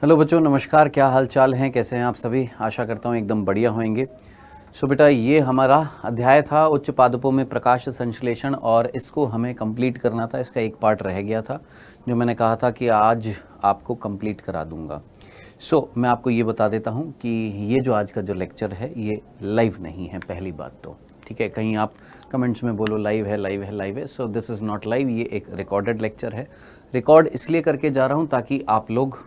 Hello बच्चों, नमस्कार। क्या हाल चाल हैं, कैसे हैं आप सभी? आशा करता हूँ एकदम बढ़िया होंगे। सो बेटा, ये हमारा अध्याय था उच्च पादपों में प्रकाश संश्लेषण, और इसको हमें कंप्लीट करना था। इसका एक पार्ट रह गया था जो मैंने कहा था कि आज आपको कंप्लीट करा दूंगा। मैं आपको ये बता देता हूँ कि ये जो आज का जो लेक्चर है ये लाइव नहीं है, पहली बात तो। ठीक है, कहीं आप कमेंट्स में बोलो लाइव है लाइव है लाइव है। So this is not live, ये एक रिकॉर्डेड लेक्चर है। रिकॉर्ड इसलिए करके जा रहा हूँ ताकि आप लोग,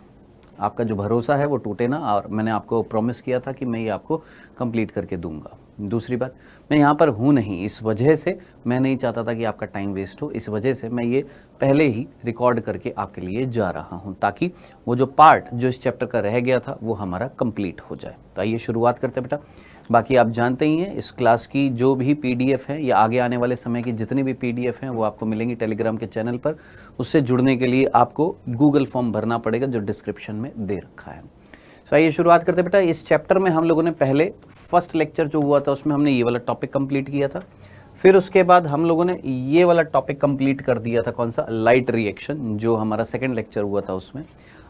आपका जो भरोसा है वो टूटे ना, और मैंने आपको प्रॉमिस किया था कि मैं ये आपको कंप्लीट करके दूंगा। दूसरी बात, मैं यहाँ पर हूँ नहीं, इस वजह से मैं नहीं चाहता था कि आपका टाइम वेस्ट हो। इस वजह से मैं ये पहले ही रिकॉर्ड करके आपके लिए जा रहा हूँ ताकि वो जो पार्ट जो इस चैप्टर का रह गया था वो हमारा कंप्लीट हो जाए। तो आइए शुरुआत करते हैं बेटा। बाकी आप जानते ही हैं, इस क्लास की जो भी पीडीएफ है या आगे आने वाले समय की जितनी भी पीडीएफ हैं वो आपको मिलेंगी टेलीग्राम के चैनल पर। उससे जुड़ने के लिए आपको गूगल फॉर्म भरना पड़ेगा जो डिस्क्रिप्शन में दे रखा है। आइए शुरुआत करते बेटा। इस चैप्टर में हम लोगों ने पहले फर्स्ट लेक्चर जो हुआ था उसमें हमने ये वाला टॉपिक कंप्लीट किया था। फिर उसके बाद हम लोगों ने ये वाला टॉपिक कंप्लीट कर दिया था, कौन सा, लाइट रिएक्शन, जो हमारा सेकंड लेक्चर हुआ था उसमें।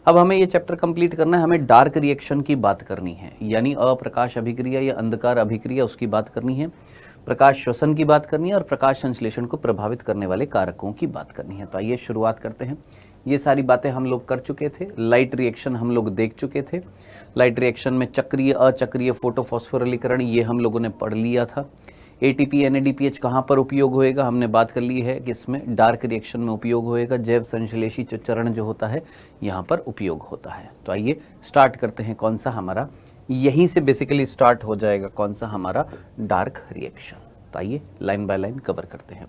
अब हमें ये चैप्टर कंप्लीट करना है, हमें डार्क रिएक्शन की बात करनी है, यानी अप्रकाश अभिक्रिया या अंधकार अभिक्रिया, उसकी बात करनी है। प्रकाश श्वसन की बात करनी है और प्रकाश संश्लेषण को प्रभावित करने वाले कारकों की बात करनी है। तो आइए शुरुआत करते हैं। ये सारी बातें हम लोग कर चुके थे। लाइट रिएक्शन हम लोग देख चुके थे। लाइट रिएक्शन में चक्रीय अचक्रीय फोटोफॉस्फोरिलीकरण ये हम लोगों ने पढ़ लिया था। एटीपी एनएडीपीएच कहाँ पर उपयोग होएगा हमने बात कर ली है कि इसमें डार्क रिएक्शन में उपयोग होएगा। जैव संश्लेषी चरण जो होता है यहाँ पर उपयोग होता है। तो आइए स्टार्ट करते हैं। कौन सा हमारा, यहीं से बेसिकली स्टार्ट हो जाएगा कौन सा हमारा, डार्क रिएक्शन। तो आइए लाइन बाय लाइन कवर करते हैं।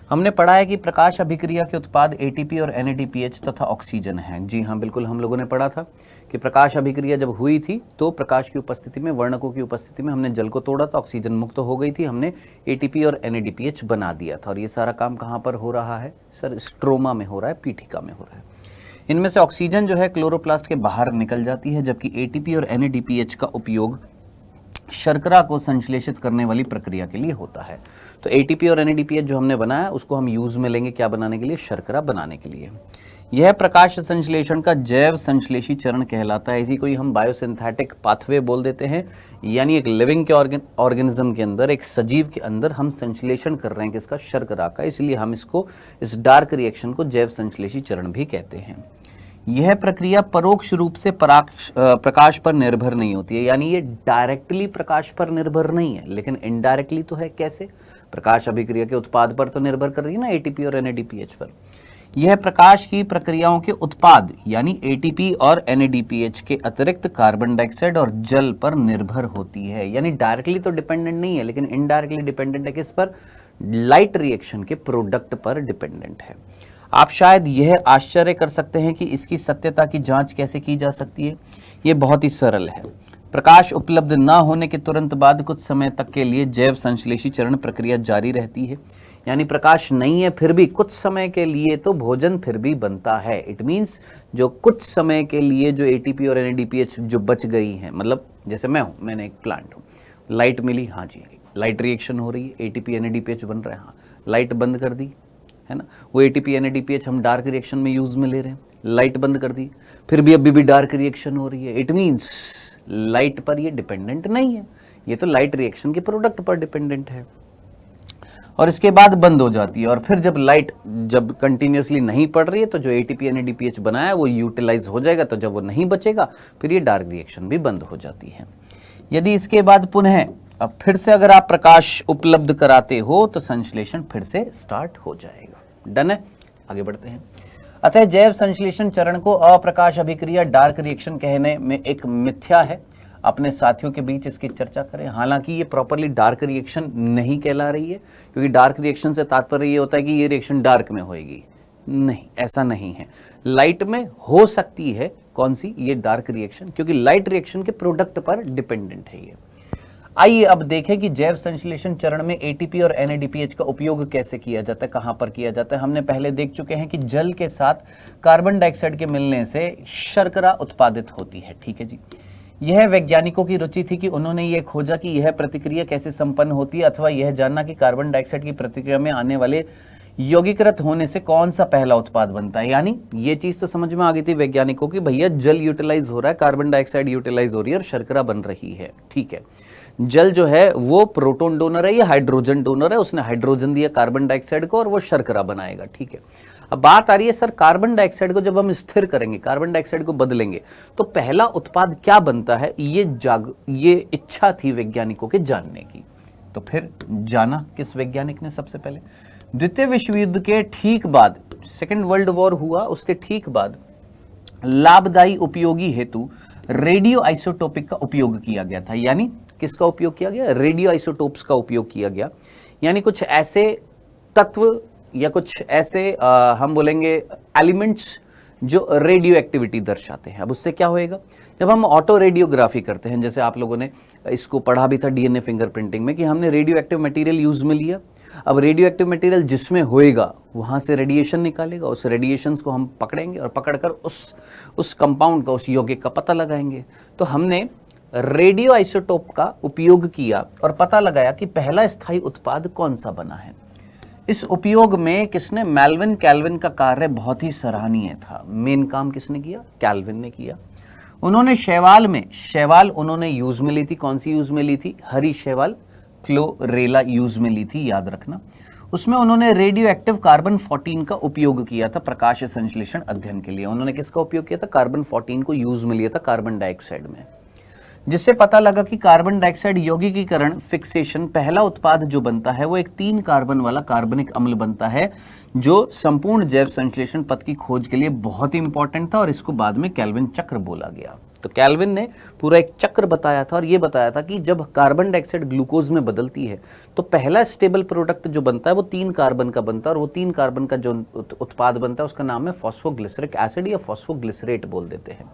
हमने पढ़ा है कि प्रकाश अभिक्रिया के उत्पाद एटीपी और एनएडीपीएच तथा ऑक्सीजन हैं। जी हाँ, बिल्कुल, हम लोगों ने पढ़ा था कि प्रकाश अभिक्रिया जब हुई थी तो प्रकाश की उपस्थिति में, वर्णकों की उपस्थिति में हमने जल को तोड़ा था, ऑक्सीजन मुक्त हो गई थी, हमने एटीपी और एनएडीपीएच बना दिया था। और ये सारा काम कहाँ पर हो रहा है सर? स्ट्रोमा में हो रहा है, पीठिका में हो रहा है। इनमें से ऑक्सीजन जो है क्लोरोप्लास्ट के बाहर निकल जाती है, जबकि एटीपी और एनएडीपीएच का उपयोग शर्करा को संश्लेषित करने वाली प्रक्रिया के लिए होता है। तो एटीपी और एनएडीपीएच जो हमने बनाया उसको हम यूज में लेंगे, क्या बनाने के लिए? शर्करा बनाने के लिए। यह प्रकाश संश्लेषण का जैव संश्लेषी चरण कहलाता है। इसी को ही हम बायोसिंथेटिक पाथवे बोल देते हैं, यानी एक लिविंग के ऑर्गेनिज्म के अंदर, एक सजीव के अंदर हम संश्लेषण कर रहे हैं किसका? शर्करा का। इसलिए हम इसको, इस डार्क रिएक्शन को जैव संश्लेषी चरण भी कहते हैं। यह प्रक्रिया परोक्ष रूप से प्रकाश पर निर्भर नहीं होती है, यानी ये डायरेक्टली प्रकाश पर निर्भर नहीं है, लेकिन इनडायरेक्टली तो है। कैसे? प्रकाश अभिक्रिया के उत्पाद पर तो निर्भर कर रही है ना, एटीपी और एनएडीपीएच पर। यह प्रकाश की प्रक्रियाओं के उत्पाद यानी एटीपी और एनएडीपीएच के अतिरिक्त कार्बन डाइऑक्साइड और जल पर निर्भर होती है। यानी डायरेक्टली तो डिपेंडेंट नहीं है, लेकिन इनडायरेक्टली डिपेंडेंट है। किस पर? लाइट रिएक्शन के प्रोडक्ट पर डिपेंडेंट है। आप शायद यह आश्चर्य कर सकते हैं कि इसकी सत्यता की जांच कैसे की जा सकती है। ये बहुत ही सरल है। प्रकाश उपलब्ध न होने के तुरंत बाद कुछ समय तक के लिए जैव संश्लेषी चरण प्रक्रिया जारी रहती है। यानी प्रकाश नहीं है फिर भी कुछ समय के लिए तो भोजन फिर भी बनता है। इट मीन्स जो कुछ समय के लिए जो एटीपी और एनएडीपीएच जो बच गई हैं, मतलब जैसे मैं हूँ, मैंने एक प्लांट हूँ, लाइट मिली, हाँ जी, लाइट रिएक्शन हो रही है, एटीपी एनएडीपीएच बन रहा है, हाँ, लाइट बंद कर दी है ना, वो एटीपी एनएडीपीएच हम डार्क रिएक्शन में यूज में ले रहे हैं, लाइट बंद कर दी, फिर भी अभी भी डार्क रिएक्शन हो रही है। इट मीन्स लाइट पर ये डिपेंडेंट नहीं है, ये तो लाइट रिएक्शन के प्रोडक्ट पर डिपेंडेंट है। और इसके बाद बंद हो जाती है, और फिर जब लाइट जब कंटिन्यूसली नहीं पड़ रही है तो जो एटीपी एनएडीपीएच बनाया है वो यूटिलाइज हो जाएगा, तो जब वो नहीं बचेगा फिर ये डार्क रिएक्शन भी बंद हो जाती है। यदि इसके बाद पुनः अब फिर से अगर आप प्रकाश उपलब्ध कराते हो तो संश्लेषण फिर से स्टार्ट हो जाएगा। डन है, आगे बढ़ते हैं। अतः जैव संश्लेषण चरण को अप्रकाश अभिक्रिया डार्क रिएक्शन कहने में एक मिथ्या है। अपने साथियों के बीच इसकी चर्चा करें। हालांकि ये प्रॉपरली डार्क रिएक्शन नहीं कहला रही है, क्योंकि डार्क रिएक्शन से तात्पर्य ये होता है कि ये रिएक्शन डार्क में होएगी। नहीं, ऐसा नहीं है। लाइट में हो सकती है, कौन सी? ये डार्क रिएक्शन, क्योंकि लाइट रिएक्शन के प्रोडक्ट पर डिपेंडेंट है ये। आइए अब देखें कि जैव संश्लेषण चरण में एटीपी और एनएडीपीएच का उपयोग कैसे किया जाता है, कहां पर किया जाता है। हमने पहले देख चुके हैं कि जल के साथ कार्बन डाइऑक्साइड के मिलने से शर्करा उत्पादित होती है। ठीक है जी। यह वैज्ञानिकों की रुचि थी कि उन्होंने ये खोजा कि यह प्रतिक्रिया कैसे संपन्न होती है, अथवा यह जानना कि कार्बन डाइऑक्साइड की प्रतिक्रिया में आने वाले यौगिकृत होने से कौन सा पहला उत्पाद बनता है। यानी ये चीज तो समझ में आ गई थी वैज्ञानिकों की, भैया जल यूटिलाइज हो रहा है, कार्बन डाइऑक्साइड यूटिलाइज हो रही है और शर्करा बन रही है। ठीक है, जल जो है वो प्रोटॉन डोनर है या हाइड्रोजन डोनर है, उसने हाइड्रोजन दिया कार्बन डाइऑक्साइड को और वो शर्करा बनाएगा। ठीक है, अब बात आ रही है सर कार्बन डाइऑक्साइड को जब हम स्थिर करेंगे, कार्बन डाइऑक्साइड को बदलेंगे तो पहला उत्पाद क्या बनता है, ये इच्छा थी वैज्ञानिकों के जानने की। तो फिर जाना किस वैज्ञानिक ने सबसे पहले, द्वितीय विश्व युद्ध के ठीक बाद, सेकेंड वर्ल्ड वॉर हुआ उसके ठीक बाद लाभदायी उपयोगी हेतु रेडियो आइसोटोपिक का उपयोग किया गया था। यानी किसका उपयोग किया गया, रेडियो आइसोटोप्स का उपयोग किया गया। यानी कुछ ऐसे तत्व या कुछ ऐसे हम बोलेंगे एलिमेंट्स जो रेडियो एक्टिविटी दर्शाते हैं। अब उससे क्या होएगा, जब हम ऑटो रेडियोग्राफी करते हैं, जैसे आप लोगों ने इसको पढ़ा भी था डीएनए फिंगरप्रिंटिंग में कि हमने रेडियो एक्टिव मटेरियल यूज में लिया। अब रेडियो एक्टिव मटेरियल जिसमें होएगा वहां से रेडिएशन निकालेगा, उस रेडिएशंस को हम पकड़ेंगे और पकड़कर उस कंपाउंड का, उस यौगिक का पता लगाएंगे। तो हमने रेडियो आइसोटोप का उपयोग किया और पता लगाया कि पहला स्थायी उत्पाद कौन सा बना है। इस उपयोग में किसने, मेल्विन कैल्विन का कार्य बहुत ही सराहनीय था। मेन काम किसने किया, कैल्विन ने किया। उन्होंने शैवाल उन्होंने यूज में ली थी। कौन सी यूज में ली थी, हरी शैवाल क्लोरेला यूज में ली थी, याद रखना। उसमें उन्होंने रेडियो एक्टिव कार्बन 14 का उपयोग किया था प्रकाश संश्लेषण अध्ययन के लिए। उन्होंने किसका उपयोग किया था, कार्बन 14 को यूज में लिया था कार्बन डाइऑक्साइड में, जिससे पता लगा कि कार्बन डाइऑक्साइड यौगिकीकरण फिक्सेशन पहला उत्पाद जो बनता है वो एक 3 कार्बन वाला कार्बनिक अम्ल बनता है, जो संपूर्ण जैव संश्लेषण पथ की खोज के लिए बहुत ही इंपॉर्टेंट था और इसको बाद में कैल्विन चक्र बोला गया। तो कैल्विन ने पूरा एक चक्र बताया था और ये बताया था कि जब कार्बन डाइऑक्साइड ग्लूकोज में बदलती है तो पहला स्टेबल प्रोडक्ट जो बनता है वो 3 कार्बन का बनता है और वो 3 कार्बन का जो उत्पाद बनता है उसका नाम है फॉस्फोग्लिसरिक एसिड या फॉस्फोग्लिसरेट बोल देते हैं।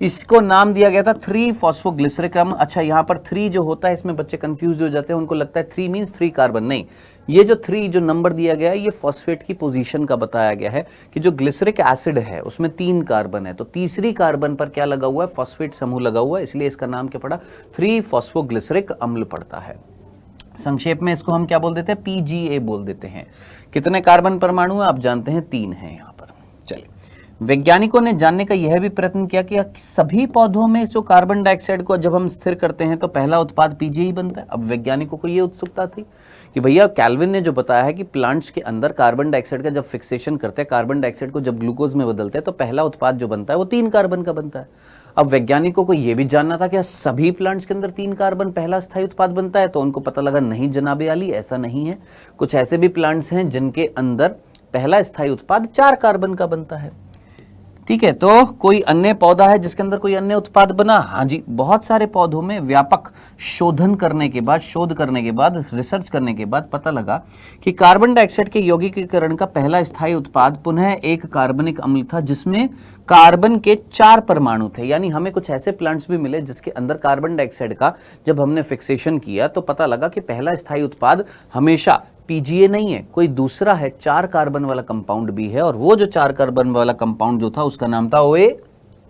इसको नाम दिया गया था 3 फॉस्फोग्लिसरिक अम्ल। अच्छा, यहाँ पर 3 जो होता है इसमें बच्चे कंफ्यूज हो जाते हैं, उनको लगता है 3 मींस 3 कार्बन। नहीं, ये जो 3 जो नंबर दिया गया है ये फॉस्फेट की पोजीशन का बताया गया है कि जो ग्लिसरिक एसिड है उसमें 3 कार्बन है, तो तीसरी कार्बन पर क्या लगा हुआ है, फॉस्फेट समूह लगा हुआ है, इसलिए इसका नाम क्या पड़ा, 3 फॉस्फोग्लिसरिक अम्ल पड़ता है। संक्षेप में इसको हम क्या बोल देते हैं, PGA बोल देते हैं। कितने कार्बन परमाणु है आप जानते हैं, 3 हैं यहाँ पर। चलिए, वैज्ञानिकों ने जानने का यह भी प्रयत्न किया कि सभी पौधों में जो कार्बन डाइऑक्साइड को जब हम स्थिर करते हैं तो पहला उत्पाद PGA बनता है। अब वैज्ञानिकों को यह उत्सुकता थी कि भैया कैल्विन ने जो बताया है कि प्लांट्स के अंदर कार्बन डाइऑक्साइड का जब फिक्सेशन करते हैं, कार्बन डाइऑक्साइड को जब ग्लूकोज में बदलते हैं तो पहला उत्पाद जो बनता है वो 3 कार्बन का बनता है। अब वैज्ञानिकों को यह भी जानना था कि सभी प्लांट्स के अंदर 3 कार्बन पहला स्थायी उत्पाद बनता है, तो उनको पता लगा नहीं जनाबे आली, ऐसा नहीं है। कुछ ऐसे भी प्लांट्स हैं जिनके अंदर पहला स्थायी उत्पाद 4 कार्बन का बनता है। ठीक है, तो कोई अन्य पौधा है जिसके अंदर कोई अन्य उत्पाद बना? हाँ जी, बहुत सारे पौधों में व्यापक शोध करने के बाद रिसर्च करने के बाद पता लगा कि कार्बन डाइऑक्साइड के यौगिकीकरण का पहला स्थायी उत्पाद पुनः एक कार्बनिक अम्ल था जिसमें कार्बन के 4 परमाणु थे। यानी हमें कुछ ऐसे प्लांट्स भी मिले जिसके अंदर कार्बन डाइऑक्साइड का जब हमने फिक्सेशन किया तो पता लगा कि पहला स्थायी उत्पाद हमेशा PGA नहीं है, कोई दूसरा है, 4 कार्बन वाला कंपाउंड भी है। और वो जो 4 कार्बन वाला कंपाउंड जो था उसका नाम था OA।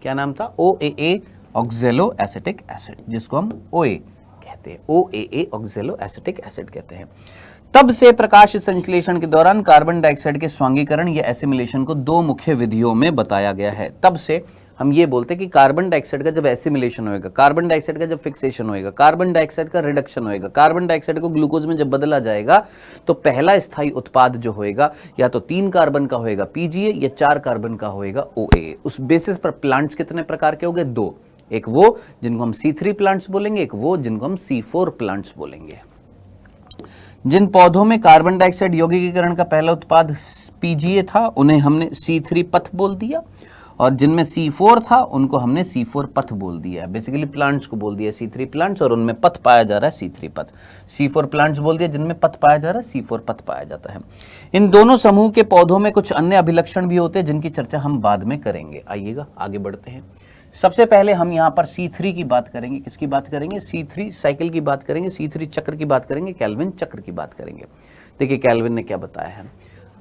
क्या नाम था? OAA ऑक्जेलो एसिटिक एसिड, जिसको हम OA कहते हैं, OAA ऑक्जेलो एसिटिक एसिड कहते हैं। तब से प्रकाश संश्लेषण के दौरान कार्बन डाइऑक्साइड के स्वांगीकरण या एसिमिलेशन को 2 मुख्य विधियों में बताया गया है। तब से हम ये बोलते हैं कि कार्बन डाइऑक्साइड का जब एसिमिलेशन होएगा, कार्बन डाइऑक्साइड का जब फिक्सेशन होएगा, कार्बन डाइऑक्साइड का रिडक्शन होएगा, कार्बन डाइऑक्साइड को ग्लूकोज में जब बदला जाएगा तो पहला स्थायी उत्पाद जो होएगा या तो 3 कार्बन का होएगा PGA या 4 कार्बन का होएगा OA। उस बेसिस पर प्लांट्स कितने प्रकार के हो गए? 2। एक वो जिनको हम C3 प्लांट्स बोलेंगे, एक वो जिनको हम C4 प्लांट्स बोलेंगे। जिन पौधों में कार्बन डाइऑक्साइड यौगिकीकरण का पहला उत्पाद PGA था उन्हें हमने C3 पथ बोल दिया, और जिनमें C4 था उनको हमने C4 पथ बोल दिया। बेसिकली प्लांट्स को बोल दिया C3 प्लांट्स, और उनमें पथ पाया जा रहा है C3 पथ। C4 प्लांट्स बोल दिया जिनमें पथ पाया जा रहा है, C4 पथ पाया जाता है। इन दोनों समूह के पौधों में कुछ अन्य अभिलक्षण भी होते हैं जिनकी चर्चा हम बाद में करेंगे। आइएगा आगे बढ़ते हैं। सबसे पहले हम यहाँ पर C3 की बात करेंगे। किसकी बात करेंगे? C3 साइकिल की बात करेंगे, C3 चक्र की बात करेंगे, कैल्विन चक्र की बात करेंगे। देखिए कैल्विन ने क्या बताया है।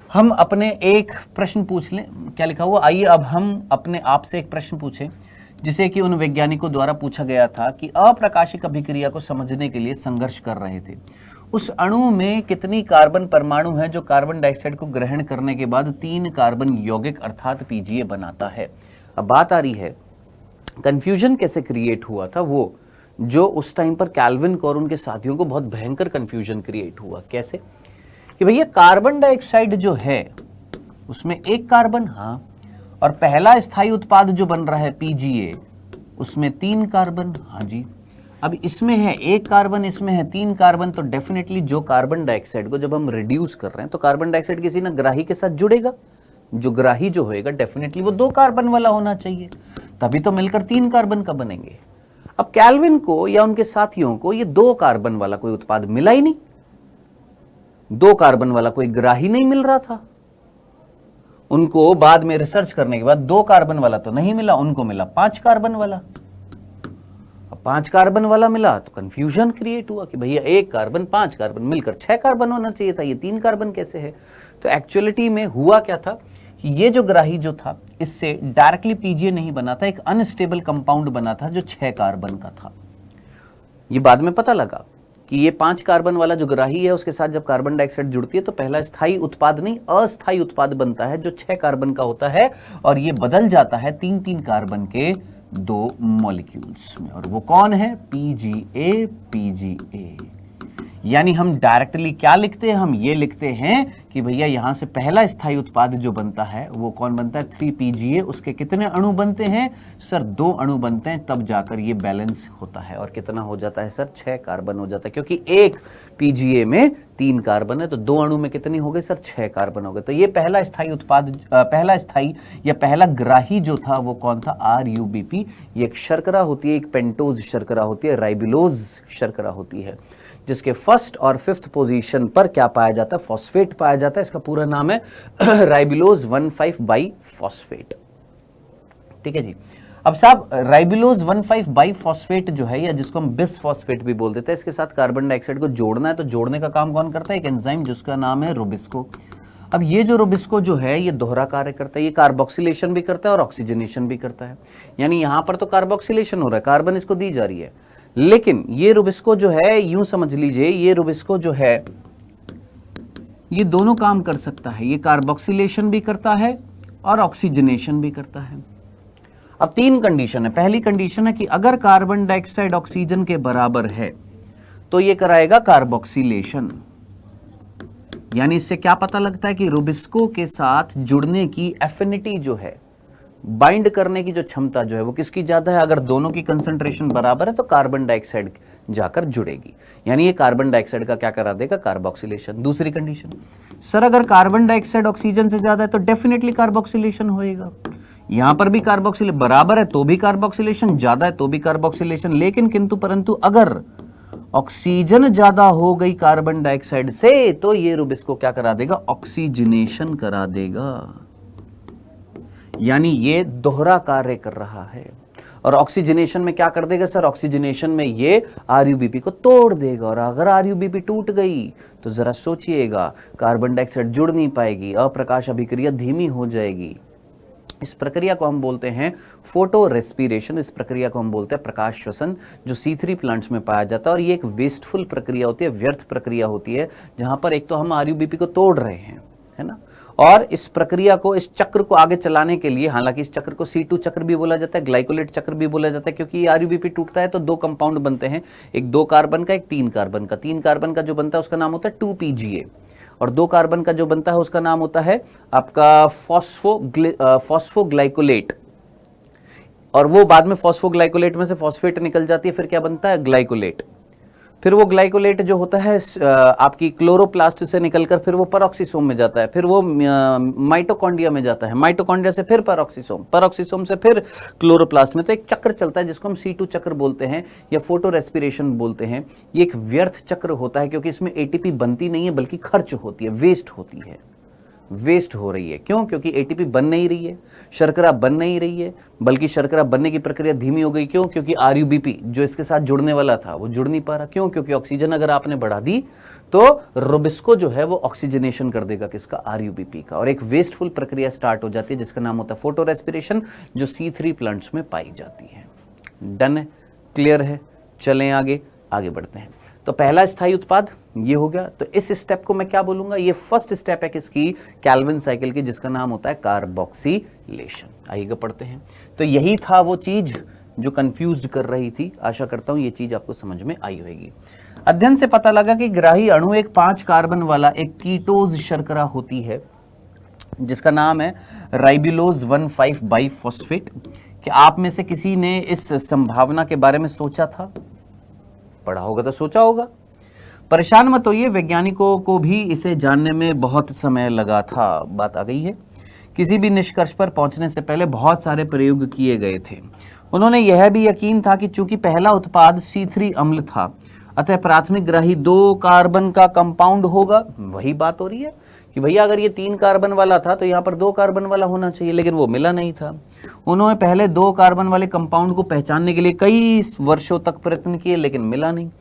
हम अपने एक प्रश्न पूछ लें, क्या लिखा हुआ, आइए अब हम अपने आप से एक प्रश्न पूछें जिसे कि उन वैज्ञानिकों द्वारा पूछा गया था कि अप्रकाशिक अभिक्रिया को समझने के लिए संघर्ष कर रहे थे। उस अणु में कितनी कार्बन परमाणु है जो कार्बन डाइऑक्साइड को ग्रहण करने के बाद 3 कार्बन यौगिक अर्थात पीजीए बनाता है। अब बात आ रही है कंफ्यूजन कैसे क्रिएट हुआ था, वो जो उस टाइम पर कैल्विन को और उनके साथियों को बहुत भयंकर कंफ्यूजन क्रिएट हुआ। कैसे कि भैया कार्बन डाइऑक्साइड जो है उसमें एक कार्बन, हाँ, और पहला स्थायी उत्पाद जो बन रहा है पीजीए उसमें 3 कार्बन, हाँ जी। अब इसमें है 1 कार्बन, इसमें है 3 कार्बन, तो डेफिनेटली जो कार्बन डाइऑक्साइड को जब हम रिड्यूस कर रहे हैं तो कार्बन डाइऑक्साइड किसी ना ग्राही के साथ जुड़ेगा, जो ग्राही जो होएगा डेफिनेटली वो 2 कार्बन वाला होना चाहिए, तभी तो मिलकर 3 कार्बन का बनेंगे। अब कैल्विन को या उनके साथियों को ये 2 कार्बन वाला कोई उत्पाद मिला ही नहीं, 2 कार्बन वाला कोई ग्राही नहीं मिल रहा था। उनको बाद में रिसर्च करने के बाद 2 कार्बन वाला तो नहीं मिला, उनको मिला 5 कार्बन वाला। अब 5 कार्बन वाला मिला तो कंफ्यूजन क्रिएट हुआ कि भैया 1 कार्बन 5 कार्बन मिलकर 6 कार्बन होना चाहिए था, ये 3 कार्बन कैसे है। तो एक्चुअलिटी में हुआ क्या था कि ये जो ग्राही जो था इससे डायरेक्टली पीजीए नहीं बना था, एक अनस्टेबल कंपाउंड बना था जो 6 कार्बन का था। ये बाद में पता लगा कि ये 5 कार्बन वाला जो ग्राही है उसके साथ जब कार्बन डाइऑक्साइड जुड़ती है तो पहला स्थायी उत्पाद नहीं अस्थायी उत्पाद बनता है जो 6 कार्बन का होता है, और ये बदल जाता है 3-3 कार्बन के 2 मॉलिक्यूल्स में, और वो कौन है, पीजीए। पीजीए यानी हम डायरेक्टली क्या लिखते हैं, हम ये लिखते हैं कि भैया यहां से पहला स्थायी उत्पाद जो बनता है वो कौन बनता है, 3PGA। उसके कितने अणु बनते हैं सर, 2 अणु बनते हैं, तब जाकर ये बैलेंस होता है। और कितना हो जाता है सर, 6 कार्बन हो जाता है, क्योंकि एक PGA में 3 कार्बन है तो 2 अणु में कितनी हो गई सर, 6 कार्बन हो गए। तो ये पहला स्थायी उत्पाद, पहला स्थायी या पहला ग्राही जो था वो कौन था, RUBP। ये एक शर्करा होती है, एक पेंटोज शर्करा होती है, राइबिलोज शर्करा होती है, जिसके फर्स्ट और 5th पोजीशन पर क्या पाया जाता है, फॉस्फेट पाया जाता है। इसका पूरा नाम है राइबिलोज 1,5 बाई फॉस्फेट। ठीक है जी। अब साहब राइबिलोज 1,5 बाई फॉस्फेट जो है, या जिसको हम बिस फॉस्फेट भी बोल देते हैं, इसके साथ कार्बन डाइऑक्साइड को जोड़ना है तो जोड़ने का काम कौन करता है, एक एंजाइम जिसका नाम है रुबिस्को। अब ये जो रुबिस्को जो है ये दोहरा कार्य करता है, ये कार्बोक्सिलेशन भी करता है और ऑक्सीजनेशन भी करता है। यानी यहां पर तो कार्बोक्सिलेशन हो रहा है, कार्बन इसको दी जा रही है, लेकिन ये रुबिस्को जो है, यूं समझ लीजिए ये रुबिस्को जो है ये दोनों काम कर सकता है, ये कार्बोक्सिलेशन भी करता है और ऑक्सीजनेशन भी करता है। अब 3 कंडीशन है। पहली कंडीशन है कि अगर कार्बन डाइऑक्साइड ऑक्सीजन के बराबर है तो ये कराएगा कार्बोक्सिलेशन। यानी इससे क्या पता लगता है कि रुबिस्को के साथ जुड़ने की एफिनिटी जो है, बाइंड करने की जो क्षमता जो है वो किसकी ज्यादा है। अगर दोनों की कंसंट्रेशन बराबर है तो कार्बन डाइऑक्साइड जाकर जुड़ेगी, यानी ये कार्बन डाइऑक्साइड का क्या करा देगा, कार्बोक्सिलेशन। दूसरी कंडीशन, सर अगर कार्बन डाइऑक्साइड ऑक्सीजन से ज्यादा है तो डेफिनेटली कार्बोक्सिलेशन होएगा। यहां पर भी कार्बोक्सिलेशन बराबर है तो भी कार्बोक्सिलेशन, ज्यादा है तो भी कार्बोक्सिलेशन। लेकिन किंतु परंतु अगर ऑक्सीजन ज्यादा हो गई कार्बन डाइऑक्साइड से तो ये रुबिस्को क्या करा देगा, ऑक्सीजनेशन करा देगा। यानी ये दोहरा कार्य कर रहा है। और ऑक्सीजनेशन में क्या कर देगा सर, ऑक्सीजनेशन में ये RUBP को तोड़ देगा। और अगर RUBP टूट गई तो जरा सोचिएगा, कार्बन डाइऑक्साइड जुड़ नहीं पाएगी, अप्रकाश अभिक्रिया धीमी हो जाएगी। इस प्रक्रिया को हम बोलते हैं फोटो रेस्पिरेशन, इस प्रक्रिया को हम बोलते हैं प्रकाश श्वसन, जो C3 प्लांट्स में पाया जाता है। और ये एक वेस्टफुल प्रक्रिया होती है, व्यर्थ प्रक्रिया होती है, जहां पर एक तो हम RUBP को तोड़ रहे हैं, है ना, और इस प्रक्रिया को, इस चक्र को आगे चलाने के लिए, हालांकि इस चक्र को C2 चक्र भी बोला जाता है, ग्लाइकोलेट चक्र भी बोला जाता है, क्योंकि RUBP टूटता है तो 2 कंपाउंड बनते हैं, एक 2 कार्बन का, एक 3 कार्बन का। 3 कार्बन का जो बनता है उसका नाम होता है 2PGA, और 2 कार्बन का जो बनता है उसका नाम होता है आपका फॉस्फोग्लाइकोलेट। और वो बाद में फॉस्फोग्लाइकोलेट में से फॉस्फेट निकल जाती है, फिर क्या बनता है, ग्लाइकोलेट। फिर वो ग्लाइकोलेट जो होता है आपकी क्लोरोप्लास्ट से निकलकर फिर वो पेरोक्सिसोम में जाता है, फिर वो माइटोकॉन्ड्रिया में जाता है, माइटोकॉन्ड्रिया से फिर पेरोक्सिसोम, पेरोक्सिसोम से फिर क्लोरोप्लास्ट में। तो एक चक्र चलता है जिसको हम C2 चक्र बोलते हैं या फोटो रेस्पिरेशन बोलते हैं। ये एक व्यर्थ चक्र होता है क्योंकि इसमें ATP बनती नहीं है बल्कि खर्च होती है, वेस्ट होती है, वेस्ट हो रही है। क्यों? क्योंकि ATP बन नहीं रही है, शर्करा बन नहीं रही है, बल्कि शर्करा बनने की प्रक्रिया धीमी हो गई। क्यों? क्योंकि RUBP जो इसके साथ जुड़ने वाला था वो जुड़ नहीं पा रहा। क्यों? क्योंकि ऑक्सीजन अगर आपने बढ़ा दी तो रुबिस्को जो है वो ऑक्सीजनेशन कर देगा किसका, RUBP का, और एक वेस्टफुल प्रक्रिया स्टार्ट हो जाती है जिसका नाम होता है फोटो रेस्पिरेशन, जो C3 प्लांट्स में पाई जाती है। डन है, क्लियर है, चलें आगे बढ़ते हैं। तो पहला स्थायी उत्पाद ये हो गया। तो इस स्टेप को मैं क्या बोलूंगा, ये फर्स्ट स्टेप है किसकी, कैल्विन साइकिल की, जिसका नाम होता है कार्बोक्सिलेशन। आइएगा पढ़ते हैं। तो यही था वो चीज जो कंफ्यूज कर रही थी। आशा करता हूं ये चीज आपको समझ में आई होगी। अध्ययन से पता लगा कि ग्राही अणु एक 5 कार्बन वाला एक कीटोज शर्करा होती है जिसका नाम है राइबुलोज 1,5 बाइफॉस्फेट। कि आप में से किसी ने इस संभावना के बारे में सोचा था? पढ़ा होगा तो सोचा होगा। परेशान मत होइए, वैज्ञानिकों को भी इसे जानने में बहुत समय लगा था। बात आ गई है। किसी भी निष्कर्ष पर पहुंचने से पहले बहुत सारे प्रयोग किए गए थे। उन्होंने यह भी यकीन था कि चूंकि पहला उत्पाद C3 अम्ल था, अतः प्राथमिक ग्राही 2 कार्बन का कंपाउंड होगा। वही बात हो रही है कि भैया अगर ये 3 कार्बन वाला था तो यहाँ पर 2 कार्बन वाला होना चाहिए, लेकिन वो मिला नहीं था। उन्होंने पहले 2 कार्बन वाले कंपाउंड को पहचानने के लिए कई वर्षों तक प्रयत्न किए, लेकिन मिला नहीं।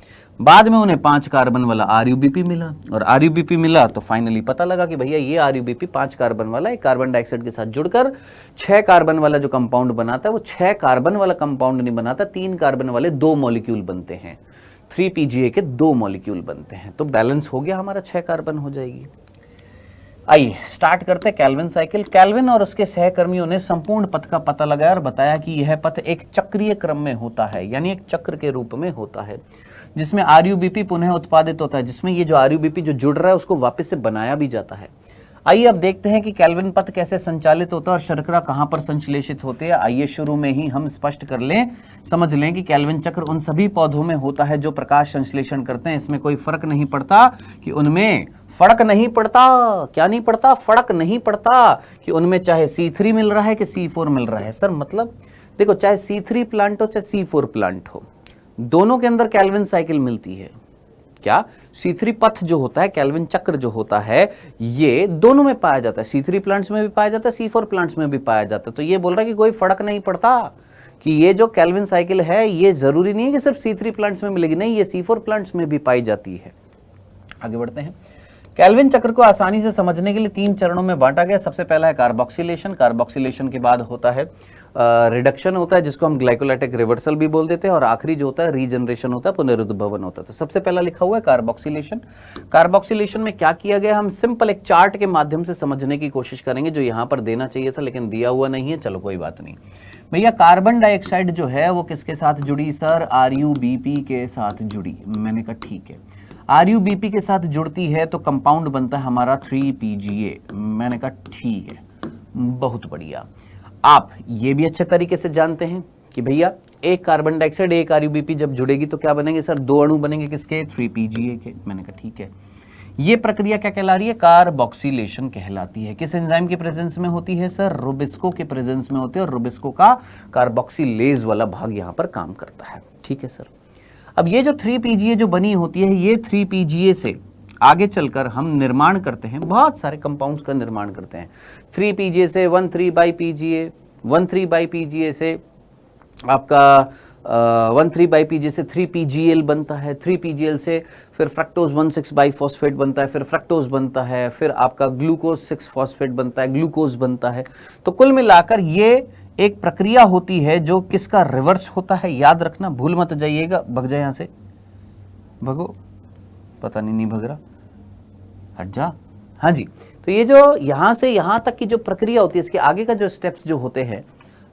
बाद में उन्हें 5 कार्बन वाला RuBP मिला, और RuBP मिला तो फाइनली पता लगा कि भैया ये RuBP 5 कार्बन वाला एक कार्बन डाइऑक्साइड के साथ जुड़कर 6 कार्बन वाला जो कंपाउंड बनाता है वो 6 कार्बन वाला कंपाउंड नहीं बनाता, 3 कार्बन वाले 2 मॉलिक्यूल बनते हैं। 3PGA के 2 मॉलिक्यूल बनते हैं। तो बैलेंस हो गया हमारा, 6 कार्बन हो जाएगी। आइए स्टार्ट करते हैं कैल्विन साइकिल। कैल्विन और उसके सहकर्मियों ने संपूर्ण पथ का पता लगाया और बताया कि यह पथ एक चक्रीय क्रम में होता है, यानी एक चक्र के रूप में होता है, जिसमें RuBP पुनः उत्पादित होता है, जिसमें ये जो RuBP जो जुड़ रहा है उसको वापस से बनाया भी जाता है। आइए अब देखते हैं कि कैल्विन पथ कैसे संचालित होता है और शर्करा कहां पर संश्लेषित होते हैं। आइए शुरू में ही हम स्पष्ट कर लें, समझ लें कि कैल्विन चक्र उन सभी पौधों में होता है जो प्रकाश संश्लेषण करते हैं। इसमें कोई फर्क नहीं पड़ता कि उनमें फर्क नहीं पड़ता, क्या नहीं पड़ता, फर्क नहीं पड़ता कि उनमें चाहे C3 मिल रहा है कि C4 मिल रहा है। सर मतलब देखो, चाहे C3 प्लांट हो चाहे C4 प्लांट हो, दोनों के अंदर कैल्विन साइकिल मिलती है। क्या C3 पथ जो होता है, कैल्विन चक्र जो होता है, ये दोनों में पाया जाता है। C3 प्लांट्स में भी पाया जाता है, C4 प्लांट्स में भी पाया जाता है। तो ये बोल रहा है कि कोई फर्क नहीं पड़ता कि ये जो कैल्विन साइकिल है ये जरूरी नहीं है कि सिर्फ C3 प्लांट्स में मिलेगी, नहीं, ये C4 प्लांट्स में भी पाई जाती है। आगे बढ़ते हैं। कैल्विन चक्र को आसानी से समझने के लिए 3 चरणों में बांटा गया। सबसे पहला है कार्बोक्सिलेशन। कार्बोक्सिलेशन के बाद होता है रिडक्शन होता है, जिसको हम ग्लाइकोलाइटिक रिवर्सल भी बोल देते हैं, और आखिरी जो होता है रीजनरेशन होता है, पुनरुद्भवन होता है। तो सबसे पहला लिखा हुआ है कार्बोक्सिलेशन। कार्बोक्सिलेशन में क्या किया गया, हम सिंपल एक चार्ट के माध्यम से समझने की कोशिश करेंगे, जो यहाँ पर देना चाहिए था लेकिन दिया हुआ नहीं है। चलो कोई बात नहीं भैया। कार्बन डाइऑक्साइड जो है वो किसके साथ जुड़ी सर, RuBP के साथ जुड़ी। मैंने कहा ठीक है, RuBP के साथ जुड़ती है तो कंपाउंड बनता है हमारा 3PGA। मैंने कहा ठीक है, बहुत बढ़िया। आप ये भी अच्छे तरीके से जानते हैं कि भैया एक कार्बन डाइऑक्साइड एक RuBP जब जुड़ेगी तो क्या बनेंगे सर, 2 अणु बनेंगे किसके, 3PGA के। मैंने कहा ठीक है। ये प्रक्रिया क्या कहला रही है, कार्बोक्सिलेशन कहलाती है। किस एंजाइम के प्रेजेंस में होती है सर, रुबिस्को के प्रेजेंस में होती है, और रुबिस्को का कार्बोक्सिलेज वाला भाग यहाँ पर काम करता है। ठीक है सर। अब ये जो 3PGA जो बनी होती है, ये 3PGA से आगे चलकर हम निर्माण करते हैं, बहुत सारे कंपाउंड्स का निर्माण करते हैं। 3PGA से 1,3-बाई-PGA, 1,3-बाई-PGA से आपका 1,3-बाई-PGA से 3PGL बनता है, 3PGL से फिर फ्रक्टोज 1,6-बाइफॉस्फेट बनता है, फिर फ्रक्टोज बनता है, फिर आपका ग्लूकोज 6-फॉस्फेट बनता है, ग्लूकोज बनता है। तो कुल मिलाकर ये एक प्रक्रिया होती है जो किसका रिवर्स होता है, याद रखना, भूल मत जाइएगा। भग जाए यहां से, भगो, पता नहीं भग रहा, हट जा। हाँ जी, तो ये जो यहां से यहां तक की जो प्रक्रिया होती है, इसके आगे का जो स्टेप्स जो होते हैं,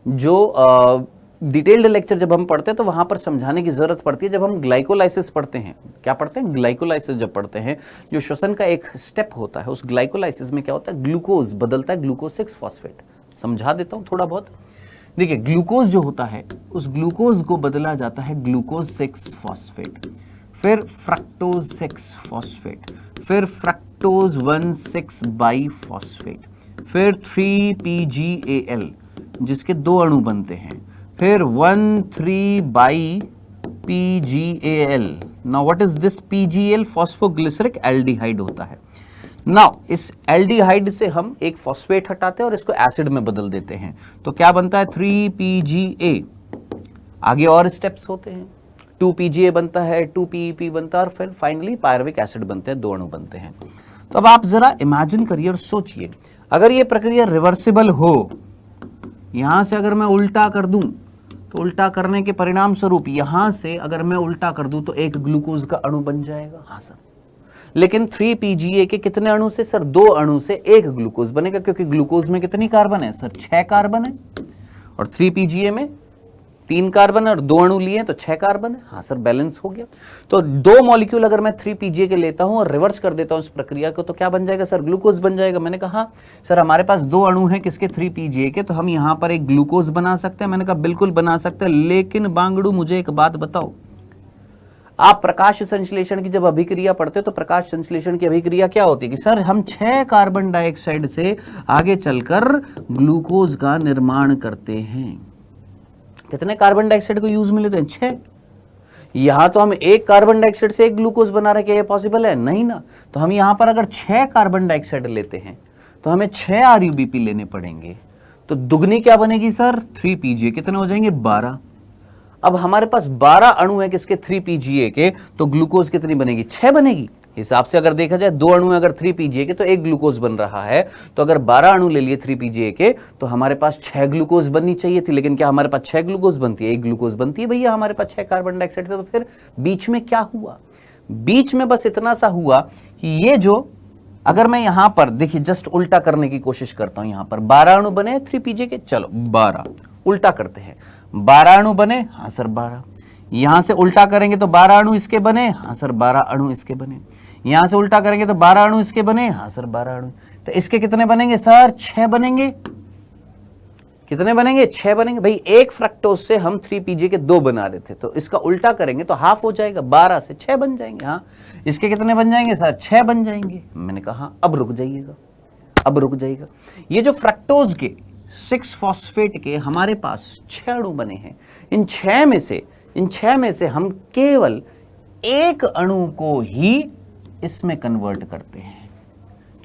जो डिटेल्ड लेक्चर जब हम पढ़ते हैं तो वहां पर समझाने की जरूरत पड़ती है। जब हम ग्लाइकोलाइसिस पढ़ते हैं, क्या पढ़ते हैं, ग्लाइकोलाइसिस जब पढ़ते हैं, जो श्वसन का एक स्टेप होता है, उस ग्लाइकोलाइसिस में क्या होता है, ग्लूकोज बदलता है ग्लूकोज 6-फॉस्फेट। समझा देता हूं थोड़ा बहुत। देखिए, ग्लूकोज जो होता है उस ग्लूकोज को बदला जाता है ग्लूकोज 6-फॉस्फेट, फिर फ्रक्टोज 6-फॉस्फेट, फिर फ्रक्टोज 1,6-बाइफॉस्फेट, फिर 3PGAL जिसके 2 अणु बनते हैं, फिर 1,3-बाई-PGAL। Now what is this PGL, phosphoglyceric aldehyde होता है। नाउ इस एल्डिहाइड से हम एक फॉस्फेट हटाते हैं और इसको एसिड में बदल देते हैं, तो क्या बनता है, 3PGA। आगे और स्टेप्स होते हैं, 2PGA बनता है, 2PEP बनता है, और फिर फाइनली पायरुविक एसिड बनते हैं, 2 अणु बनते हैं। तो अब आप जरा इमेजिन करिए और सोचिए, अगर ये प्रक्रिया रिवर्सिबल हो, यहां से अगर मैं उल्टा कर दूं तो उल्टा करने के परिणाम स्वरूप यहां से अगर मैं उल्टा कर दूं तो एक ग्लूकोज का अणु बन जाएगा। हाँ सर, लेकिन 3PGA के कितने अणु से सर? 2 अणु से एक ग्लूकोज बनेगा, क्योंकि ग्लूकोज में कितनी कार्बन है सर? 6 कार्बन है, और 3PGA में 3 कार्बन है और 2 अणु लिए तो 6 कार्बन है। हाँ सर, बैलेंस हो गया। तो 2 मॉलिक्यूल अगर मैं 3PGA के लेता हूं और रिवर्स कर देता हूं इस प्रक्रिया को, तो क्या बन जाएगा सर? ग्लूकोज बन जाएगा। मैंने कहा सर हमारे पास 2 अणु हैं किसके? 3PGA के, तो हम यहां पर एक ग्लूकोज बना सकते हैं। मैंने कहा बिल्कुल बना सकते हैं, लेकिन बांगड़ू मुझे एक बात बताओ, आप प्रकाश संश्लेषण की जब अभिक्रिया पढ़ते हो तो प्रकाश संश्लेषण की अभिक्रिया क्या होती है कि सर हम 6 कार्बन डाइऑक्साइड से आगे चलकर ग्लूकोज का निर्माण करते हैं। कितने कार्बन डाइऑक्साइड को यूज में लेते हैं? 6। यहां तो हम 1 कार्बन डाइऑक्साइड से एक ग्लूकोज बना रहे, क्या ये पॉसिबल है? नहीं ना। तो हम यहां पर अगर 6 कार्बन डाइऑक्साइड लेते हैं तो हमें 6 RUBP लेने पड़ेंगे। तो दुगनी क्या बनेगी सर? 3PGA। कितने हो जाएंगे? 12। अब हमारे पास 12 अणु है किसके? 3PGA के, तो ग्लूकोज कितनी बनेगी? 6 बनेगी। हिसाब से अगर देखा जाए 2 अणु अगर 3PGA के तो एक ग्लूकोज बन रहा है, तो अगर 12 अणु ले लिए 3PGA के तो हमारे पास 6 ग्लूकोज बननी चाहिए थी। लेकिन क्या हमारे पास 6 ग्लूकोज बनती है? एक ग्लूकोज बनती है भैया। हमारे पास 6 कार्बन डाइऑक्साइड थे। तो फिर बीच में क्या हुआ? बीच में बस इतना सा हुआ कि ये जो, अगर मैं यहां पर देखिए जस्ट उल्टा करने की कोशिश करता हूं, यहां पर 12 अणु बने 3PGA के, चलो 12 उल्टा करते हैं। 12 अणु बने, हाँ सर 12। यहां से उल्टा करेंगे तो 12 अणु इसके बने, हाँ सर 12 अणु इसके बने। यहां से उल्टा करेंगे तो 12 अणु इसके बने, हाँ सर 12 अणु। तो इसके कितने बनेंगे सर? 6 बनेंगे। कितने बनेंगे? 6 बनेंगे। भाई एक फ्रक्टोज से हम 3PGA के 2 बना रहे थे, तो इसका उल्टा करेंगे तो हाफ हो जाएगा, 12 से 6 बन जाएंगे। हाँ, इसके कितने बन जाएंगे सर? 6 बन जाएंगे। मैंने कहा अब रुक जाइएगा, अब रुक जाइएगा। ये जो फ्रक्टोज के 6 फॉस्फेट के हमारे पास 6 अणु बने हैं, इन 6 में से हम केवल एक अणु को ही इसमें कन्वर्ट करते हैं।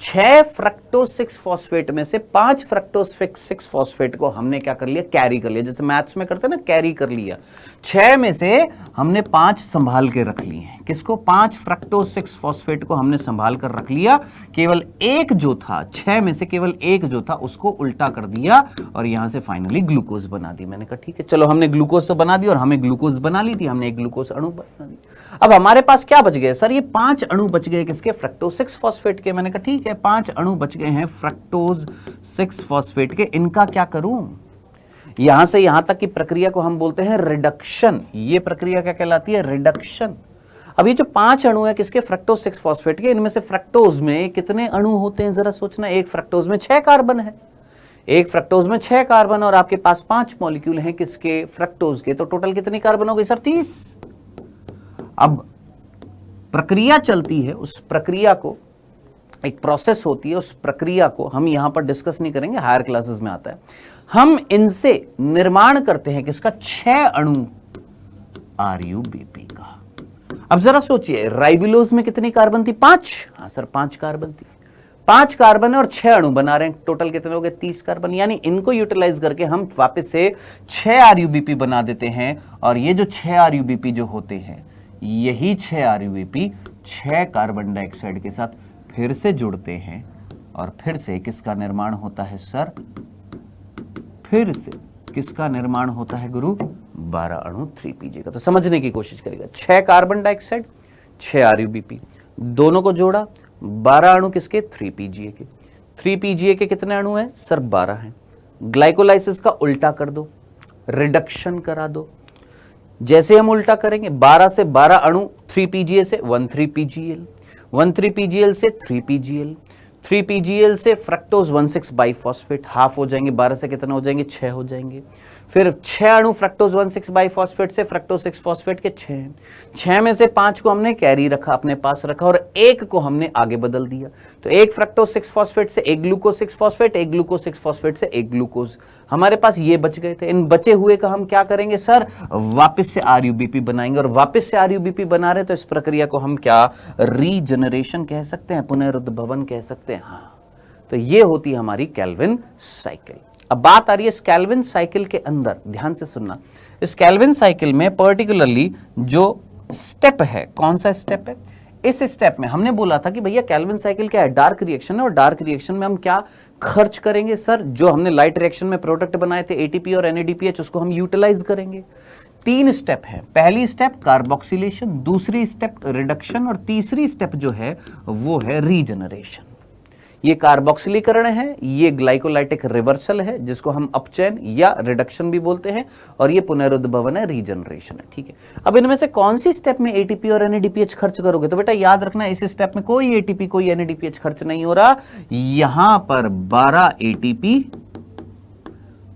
6 फ्रक्टोज 6 फॉस्फेट में से 5 फ्रक्टोज 6 फॉस्फेट को हमने क्या कर लिया? कैरी कर लिया। जैसे मैथ्स में करते हैं ना, कैरी कर लिया। 6 में से हमने 5 संभाल के रख लिए हैं। किसको? 5 फ्रक्टोज 6 फॉस्फेट को हमने संभाल कर रख लिया। केवल एक जो था, 6 में से केवल एक जो था उसको उल्टा कर दिया और यहां से फाइनली ग्लूकोज बना दी। मैंने कहा ठीक है, चलो हमने ग्लूकोज तो बना दी और हमें ग्लूकोज बना ली थी, हमने एक ग्लूकोज अणु बना दी। अब हमारे पास क्या बच गए सर? ये 5 अणु बच गए किसके? फ्रक्टोज 6 फॉस्फेट के। मैंने कहा ठीक है, 5 अणु बच गए हैं फ्रक्टोज 6 फॉस्फेट के। इनका क्या करूं? यहां से यहां तक की प्रक्रिया को हम बोलते हैं रिडक्शन। ये प्रक्रिया क्या कहलाती है? रिडक्शन। अब ये जो 5 अणु है किसके? फ्रक्टोज 6 फॉस्फेट के। इनमें से फ्रक्टोज में कितने अणु होते हैं जरा सोचना। एक फ्रक्टोज में 6 कार्बन है, एक फ्रक्टोज में 6 कार्बन, और आपके पास 5 मॉलिक्यूल हैं किसके? फ्रक्टोज के। तो टोटल कितनी कार्बन हो गई सर? 30। अब प्रक्रिया चलती है, उस प्रक्रिया को, एक प्रोसेस होती है, उस प्रक्रिया को हम यहां पर डिस्कस नहीं करेंगे, हायर क्लासेस में आता है। हम इनसे निर्माण करते हैं किसका? 6 अणु RUBP का। अब जरा सोचिए, राइबुलोज में कितनी कार्बन थी? 5। हाँ सर 5 कार्बन थी। 5 कार्बन और 6 अणु बना रहे हैं, टोटल कितने हो गए? 30 कार्बन। यानी इनको यूटिलाइज करके हम वापस से 6 RUBP बना देते हैं। और ये जो 6 RUBP जो होते हैं, यही 6 RUBP 6 कार्बन डाइऑक्साइड के साथ फिर से जुड़ते हैं और फिर से किसका निर्माण होता है सर? फिर से किसका निर्माण होता है गुरु? 12 अणु 3PGA का। तो समझने की कोशिश करिएगा, 6 कार्बन डाइऑक्साइड 6 RUBP, दोनों को जोड़ा, 12 अणु किसके? 3PGA के। 3PGA के कितने अणु हैं सर? 12 हैं। ग्लाइकोलाइसिस का उल्टा कर दो, रिडक्शन करा दो। जैसे हम उल्टा करेंगे, 12 से 12 अणु 3PGA से 13PGL, 13PGL से 3PGL, 3PGL से फ्रक्टोज 1,6 बाइफॉस्फेट, हाफ हो जाएंगे। 12 से कितना हो जाएंगे? 6 हो जाएंगे। फिर 6 अणु फ्रक्टोज 1,6 बाइफॉस्फेट से फ्रक्टोज 6 फॉस्फेट के 6 हैं। 6 में से 5 को हमने कैरी रखा, अपने पास रखा, और एक को हमने आगे बदल दिया। तो एक फ्रक्टोज 6 फॉस्फेट से एक ग्लूकोज 6 फॉस्फेट, एक ग्लूकोज 6 फॉस्फेट से एक ग्लूकोज। हमारे पास ये बच गए थे। इन बचे हुए का हम क्या करेंगे सर? वापस से RUBP बनाएंगे। और वापस से RUBP बना रहे तो इस प्रक्रिया को हम क्या रीजनरेशन कह सकते हैं, पुनरुद्भवन कह सकते हैं। हाँ, तो ये होती है हमारी केल्विन साइकिल। अब बात आ रही है इस केल्विन साइकिल के अंदर, ध्यान से सुनना। इस केल्विन साइकिल में पर्टिकुलरली जो स्टेप है, कौन सा स्टेप है? इस स्टेप में हमने बोला था कि भैया केल्विन साइकिल क्या है? डार्क रिएक्शन है, और डार्क रिएक्शन में हम क्या खर्च करेंगे सर, जो हमने लाइट रिएक्शन में प्रोडक्ट बनाए थे एटीपी और एनएडीपीएच, उसको हम यूटिलाइज करेंगे। 3 स्टेप है। पहली स्टेप कार्बोक्सिलेशन, दूसरी स्टेप रिडक्शन और तीसरी स्टेप जो है वो है रीजनरेशन। ये कार्बोक्सिलीकरण है, ये ग्लाइकोलाइटिक रिवर्सल है जिसको हम अपचयन या रिडक्शन भी बोलते हैं, और ये पुनरुद्भवन है, रीजनरेशन है। ठीक है, अब इनमें से कौन सी स्टेप में एटीपी और एनएडीपीएच खर्च करोगे? तो बेटा याद रखना, इस स्टेप में कोई एटीपी कोई एनएडीपीएच खर्च नहीं हो रहा। यहां पर 12 एटीपी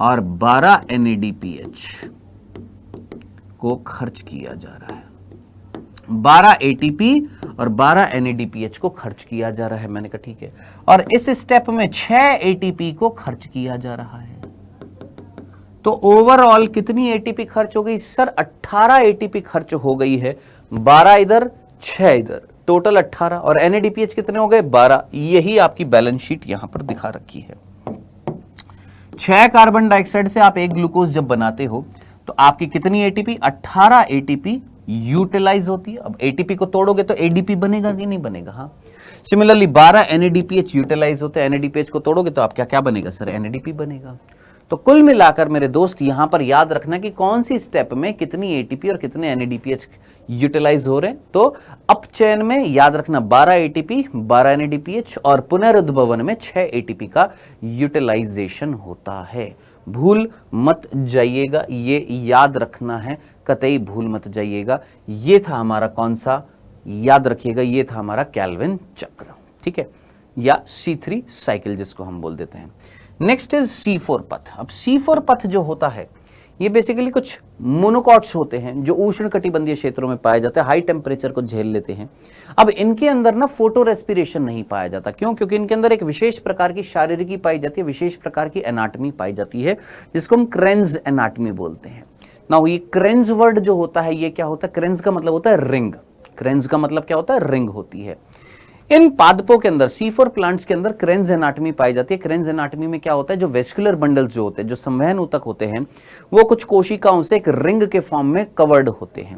और 12 एनएडीपीएच को खर्च किया जा रहा है। 12 एटीपी और 12 एनएडीपीएच को खर्च किया जा रहा है। मैंने कहा ठीक है, और इस स्टेप में 6 एटीपी को खर्च किया जा रहा है। तो ओवरऑल कितनी एटीपी खर्च हो गई सर? 18 एटीपी खर्च हो गई है। 12 इधर, 6 इधर, टोटल 18। और एनएडीपीएच कितने हो गए? 12। यही आपकी बैलेंस शीट यहां पर दिखा रखी है। 6 कार्बन डाइऑक्साइड से आप एक ग्लूकोज जब बनाते हो तो आपकी कितनी एटीपी? 18 एटीपी यूटिलाइज होती है। अब एटीपी को तोड़ोगे तो एडीपी बनेगा कि नहीं बनेगा? हाँ। सिमिलरली 12 एनएडीपीएच यूटिलाइज होते हैं, एनएडीपीएच को तोड़ोगे तो आप क्या क्या बनेगा सर? एनएडीपी बनेगा। तो कुल मिलाकर मेरे दोस्त यहां पर याद रखना कि कौन सी स्टेप में कितनी एटीपी और कितने एनएडीपीएच यूटिलाइज हो रहे हैं। तो अपचयन में याद रखना 12 एटीपी 12 एनएडीपीएच और पुनरुद्भवन में 6 एटीपी का यूटिलाइजेशन होता है। भूल मत जाइएगा, ये याद रखना है, कतई भूल मत जाइएगा। ये था हमारा कौन सा? याद रखिएगा, ये था हमारा केल्विन चक्र। ठीक है, या C3 साइकिल जिसको हम बोल देते हैं। नेक्स्ट इज C4 पथ। अब C4 पथ जो होता है ये बेसिकली कुछ मोनोकॉट्स होते हैं जो उष्ण कटिबंधीय क्षेत्रों में पाए जाते हैं, हाई टेम्परेचर को झेल लेते हैं। अब इनके अंदर ना फोटो रेस्पिरेशन नहीं पाया जाता। क्यों? क्योंकि इनके अंदर एक विशेष प्रकार की शारीरिकी पाई जाती है, विशेष प्रकार की एनाटमी पाई जाती है जिसको हम क्रेन्ज एनाटमी बोलते हैं ना। ये क्रेन्ज वर्ड जो होता है ये क्या होता है? क्रेन्ज का मतलब होता है रिंग। क्रेन्ज का मतलब क्या होता है? रिंग होती है। इन पादपों के अंदर C4 प्लांट्स के अंदर क्रेन्ज एनाटमी पाई जाती है। क्रेन्ज एनाटमी में क्या होता है? जो वेस्कुलर बंडल्स जो होते हैं, जो संवहन ऊतक होते हैं, वो कुछ कोशिकाओं से एक रिंग के फॉर्म में कवर्ड होते हैं,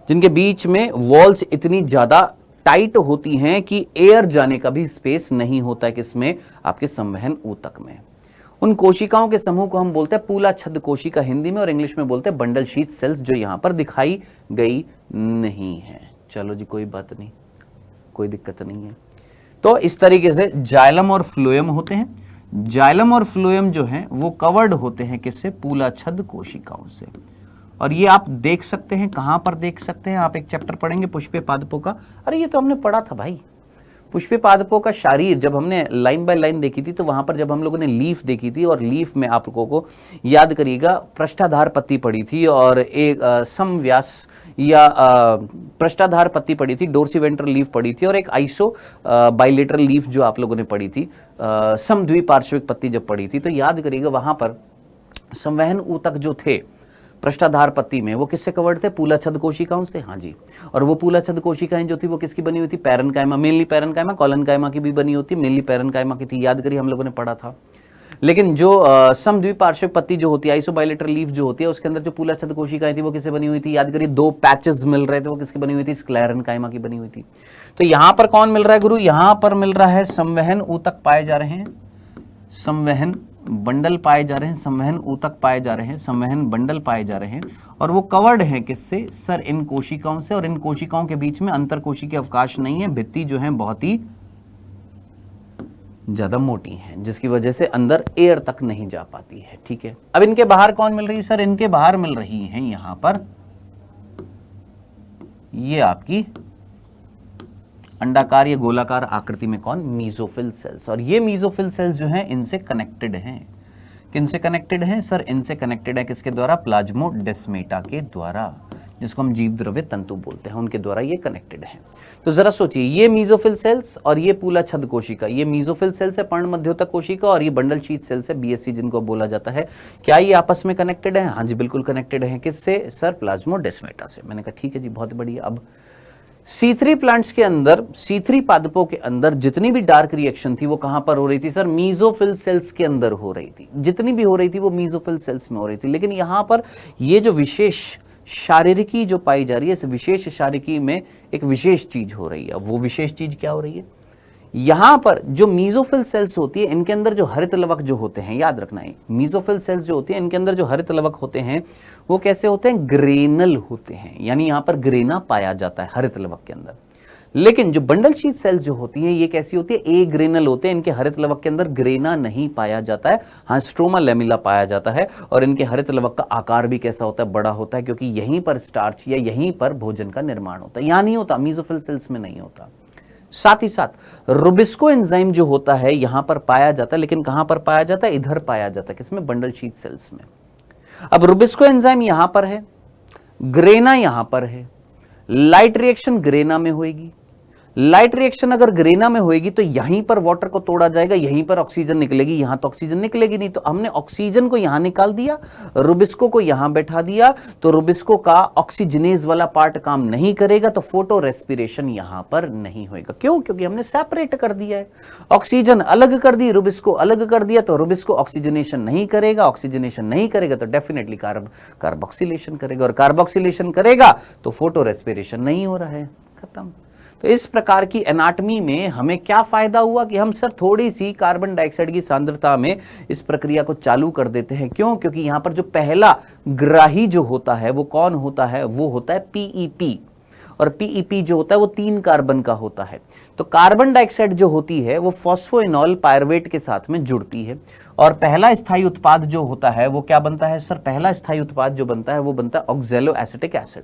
जिनके बीच में वॉल्स इतनी ज्यादा टाइट होती हैं कि एयर जाने का भी स्पेस नहीं होता है किसमें? आपके संवहन ऊतक में। उन कोशिकाओं के समूह को हम बोलते हैं पूलाछद कोशिका हिंदी में, और इंग्लिश में बोलते हैं बंडल शीथ सेल्स, जो यहां पर दिखाई गई नहीं है। चलो जी, कोई बात नहीं, कोई दिक्कत नहीं है। तो इस तरीके से जाइलम और फ्लोएम होते हैं। जाइलम और फ्लोएम जो हैं वो कवर्ड होते हैं किससे? पूलाछद कोशिकाओं से। और ये आप देख सकते हैं, कहां पर देख सकते हैं? आप एक चैप्टर पढ़ेंगे पुष्पीय पादपों का। अरे ये तो हमने पढ़ा था भाई, पुष्पीय पादपों का शारीर जब हमने लाइन बाय लाइन देखी थी, तो वहां पर जब हम लोगों ने लीफ देखी थी, और लीफ में आप लोगों को याद करिएगा पृष्ठाधार पत्ती पड़ी थी और एक समव्यास या पृष्ठाधार पत्ती पड़ी थी, डोर्सीवेंट्रल लीफ पड़ी थी, और एक आइसो बाइलेटरल लीफ जो आप लोगों ने पढ़ी थी, समद्विपार्श्विक पत्ती जब पड़ी थी। तो याद करिएगा वहां पर संवहन ऊतक जो थे पृष्ठाधार पत्ती में, वो किससे कवर्ड थे? पूलाछद कोशिकाओं से। हाँ जी। और वो पूलाछद कोशिकाएं जो थी वो किसकी बनी हुई थी? पैरेन्काइमा, मेनली पैरेन्काइमा, कॉलनकाइमा की भी बनी होती, मेनली पैरेन्काइमा की थी। याद करिए, हम लोगों ने पढ़ा था। लेकिन जो समद्विपार्श्विक पत्ती जो होती है, आइसोबाइलेटरल लीफ जो होती है, उसके अंदर जो पूलाछद कोशिकाएं थी वो किससे बनी हुई थी? याद करिए, 2 पैचेस मिल रहे थे, वो किसकी बनी हुई थी? स्क्लेरेन्काइमा की बनी हुई थी। तो यहां पर कौन मिल रहा है गुरु? यहां पर मिल रहा है संवहन ऊतक पाए जा रहे हैं, संवहन बंडल पाए जा रहे हैं, संवहन ऊतक पाए जा रहे हैं, संवहन बंडल पाए जा रहे हैं, और वो कवर्ड है किससे? सर इन कोशिकाओं से। और इन कोशिकाओं के बीच में अंतर कोशिकीय अवकाश नहीं है, भित्ति जो है बहुत ही ज्यादा मोटी है, जिसकी वजह से अंदर एयर तक नहीं जा पाती है। ठीक है, अब इनके बाहर कौन मिल रही है सर? इनके बाहर मिल रही है यहां पर ये आपकी अंडाकार या गोलाकार आकृति में कौन? Mesophyll cells. और ये मीजोफिल सेल्स जो हैं इनसे कनेक्टेड हैं। किनसे कनेक्टेड हैं सर? इनसे कनेक्टेड है किसके द्वारा? प्लाज्मोडेस्माटा के द्वारा, जिसको हम जीव द्रव्य तंतु बोलते हैं, उनके द्वारा ये कनेक्टेड है। तो जरा सोचिए, ये मीजोफिल सेल्स और ये पूलाछद कोशिका, ये मीजोफिल सेल्स है पर्णमध्योतक कोशिका, और ये बंडल शीथ सेल्स है BSC जिनको बोला जाता है। क्या ये आपस में कनेक्टेड है? हाँ जी, बिल्कुल कनेक्टेड है। किससे सर? प्लाज्मोडेस्माटा से। मैंने कहा ठीक है जी, बहुत बढ़िया। अब C3 प्लांट्स के अंदर, C3 पादपों के अंदर जितनी भी डार्क रिएक्शन थी वो कहां पर हो रही थी सर? मीजोफिल सेल्स के अंदर हो रही थी। जितनी भी हो रही थी वो मीजोफिल सेल्स में हो रही थी। लेकिन यहां पर ये जो विशेष शारीरिकी जो पाई जा रही है, इस विशेष शारीरिकी में एक विशेष चीज हो रही है। वो विशेष चीज क्या हो रही है? यहां पर जो मीजोफिल सेल्स होती है इनके अंदर जो हरित लवक जो होते हैं, याद रखना है मीजोफिल सेल्स जो होती है इनके अंदर जो हरित लवक होते हैं वो कैसे होते हैं, ग्रेनल होते हैं, यानी यहां पर ग्रेना पाया जाता है हरित लवक के अंदर। लेकिन जो बंडल शीथ सेल्स जो होती हैं ये कैसी होती है, ए ग्रेनल होते हैं, इनके हरित लवक के अंदर ग्रेना नहीं पाया जाता है, हाँ स्ट्रोमा लेमिला पाया जाता है। और इनके हरित लवक का आकार भी कैसा होता है, बड़ा होता है, क्योंकि यहीं पर स्टार्च या यहीं पर भोजन का निर्माण होता है, यहां नहीं होता, मीजोफिल सेल्स में नहीं होता। साथ ही साथ रुबिस्को एंजाइम जो होता है यहां पर पाया जाता है, लेकिन कहां पर पाया जाता है, इधर पाया जाता है, किसमें, बंडल शीथ सेल्स में। अब रुबिस्को एंजाइम यहां पर है, ग्रेना यहां पर है, लाइट रिएक्शन ग्रेना में होगी। लाइट रिएक्शन अगर ग्रेना में होगी तो यहीं पर वाटर को तोड़ा जाएगा, यहीं पर ऑक्सीजन निकलेगी, यहां तो ऑक्सीजन निकलेगी नहीं, तो हमने ऑक्सीजन को यहां निकाल दिया, रुबिस्को को यहां बैठा दिया, तो रुबिस्को का ऑक्सीजनेज वाला पार्ट काम नहीं करेगा, तो फोटो रेस्पिरेशन यहां पर नहीं होगा। क्यों, क्योंकि हमने सेपरेट कर दिया है, ऑक्सीजन अलग कर दी, रुबिस्को अलग कर दिया, तो रुबिस्को ऑक्सीजनेशन नहीं करेगा, ऑक्सीजनेशन नहीं करेगा तो डेफिनेटली कार्बोक्सिलेशन करेगा, और कार्बोक्सिलेशन करेगा तो फोटो रेस्पिरेशन नहीं हो रहा है, खत्म। तो इस प्रकार की एनाटमी में हमें क्या फायदा हुआ कि हम सर थोड़ी सी कार्बन डाइऑक्साइड की सांद्रता में इस प्रक्रिया को चालू कर देते हैं। क्यों, क्योंकि यहां पर जो पहला ग्राही जो होता है वो कौन होता है, वो होता है पीईपी, और पीईपी जो होता है वो 3 कार्बन का होता है। तो कार्बन डाइऑक्साइड जो होती है वो फॉस्फोइनॉल पायरुवेट के साथ में जुड़ती है, और पहला स्थायी उत्पाद जो होता है वो क्या बनता है सर, पहला स्थायी उत्पाद जो बनता है वो बनता है ऑक्सैलो एसिटिक एसिड।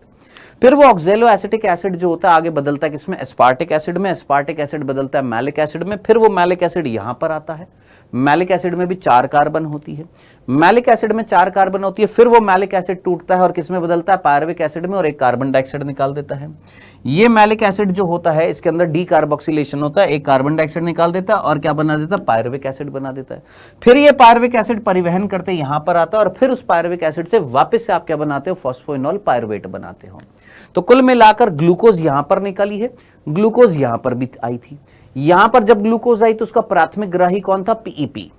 फिर वो ऑक्सैलो एसिटिक एसिड जो होता है आगे बदलता है किसमें, एस्पार्टिक एसिड में, एस्पार्टिक एसिड बदलता है मैलिक एसिड में, फिर वो मैलिक एसिड यहां पर आता है, मैलिक एसिड में भी 4 कार्बन होती है, मैलिक एसिड में 4 कार्बन होती है, फिर वो मैलिक एसिड टूटता है और किसमें बदलता है, पायरुविक एसिड में, और एक कार्बन डाइऑक्साइड निकाल देता है। ये मैलिक एसिड जो होता है इसके अंदर डी कार्बोक्सिलेशन होता है, एक कार्बन डाइऑक्साइड निकाल देता है और क्या बना देता है, पायरुविक एसिड बना देता है। फिर ये पायरुविक एसिड परिवहन करते यहां पर आता है, और फिर उस पायरुविक एसिड से वापस से आप क्या बनाते हो, फॉस्फोइनॉल पायरुवेट बनाते हो। तो कुल मिलाकर ग्लूकोज यहां पर निकली है, ग्लूकोज यहां पर भी आई थी। यहां पर जब ग्लूकोज आई तो उसका प्राथमिक ग्राही कौन था, पीईपी।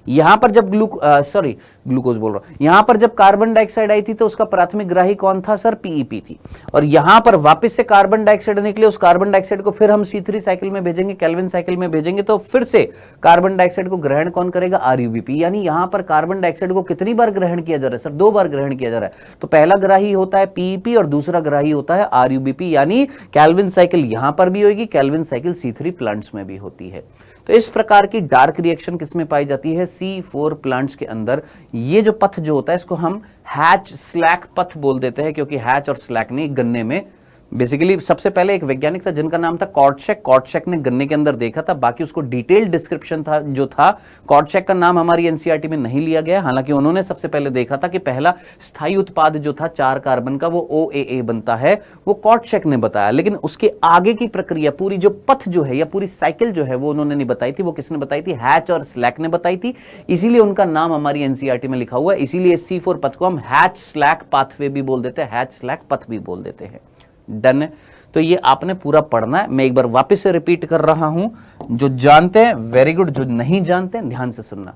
यहां पर जब ग्लूकोज बोल रहा हूं, यहां पर जब कार्बन डाइऑक्साइड आई थी तो उसका प्राथमिक ग्राही कौन था सर, पीईपी थी। और यहां पर वापस से कार्बन डाइऑक्साइड निकले, उस कार्बन डाइऑक्साइड को फिर हम C3 साइकिल में भेजेंगे, केल्विन साइकिल में भेजेंगे, तो फिर से कार्बन डाइऑक्साइड को ग्रहण कौन करेगा, आरयूबीपी। यानी यहां पर कार्बन डाइऑक्साइड को कितनी बार ग्रहण किया जा रहा है सर, 2 बार ग्रहण किया जा रहा है। तो पहला ग्राही होता है पीईपी और दूसरा ग्राही होता है आरयूबीपी, यानी केल्विन साइकिल यहां पर भी होगी, केल्विन साइकिल C3 प्लांट्स में भी होती है। तो इस प्रकार की डार्क रिएक्शन किसमें पाई जाती है, C4 प्लांट्स के अंदर। ये जो पथ जो होता है इसको हम हैच स्लैक पथ बोल देते हैं, क्योंकि हैच और स्लैक ने गन्ने में बेसिकली सबसे पहले एक वैज्ञानिक था जिनका नाम था कॉर्डशेक। कॉर्डशेक ने गन्ने के अंदर देखा था, बाकी उसको डिटेल्ड डिस्क्रिप्शन था जो था, कॉर्डशेक का नाम हमारी एनसीईआरटी में नहीं लिया गया। हालांकि उन्होंने सबसे पहले देखा था कि पहला स्थायी उत्पाद जो था 4 कार्बन का वो OAA बनता है, वो कॉर्डशेक ने बताया। लेकिन उसके आगे की प्रक्रिया, पूरी जो पथ जो है या पूरी साइकिल जो है वो उन्होंने नहीं बताई थी, वो किसने बताई थी, हैच और स्लैक ने बताई थी। इसीलिए उनका नाम हमारी एनसीईआरटी में लिखा हुआ है। इसीलिए C4 पथ को हम हैच स्लैक पाथवे भी बोल देते हैं, हैच स्लैक पथ भी बोल देते हैं। डन है। तो ये आपने पूरा पढ़ना है। मैं एक बार वापस से रिपीट कर रहा हूं, जो जानते हैं वेरी गुड, जो नहीं जानते हैं ध्यान से सुनना।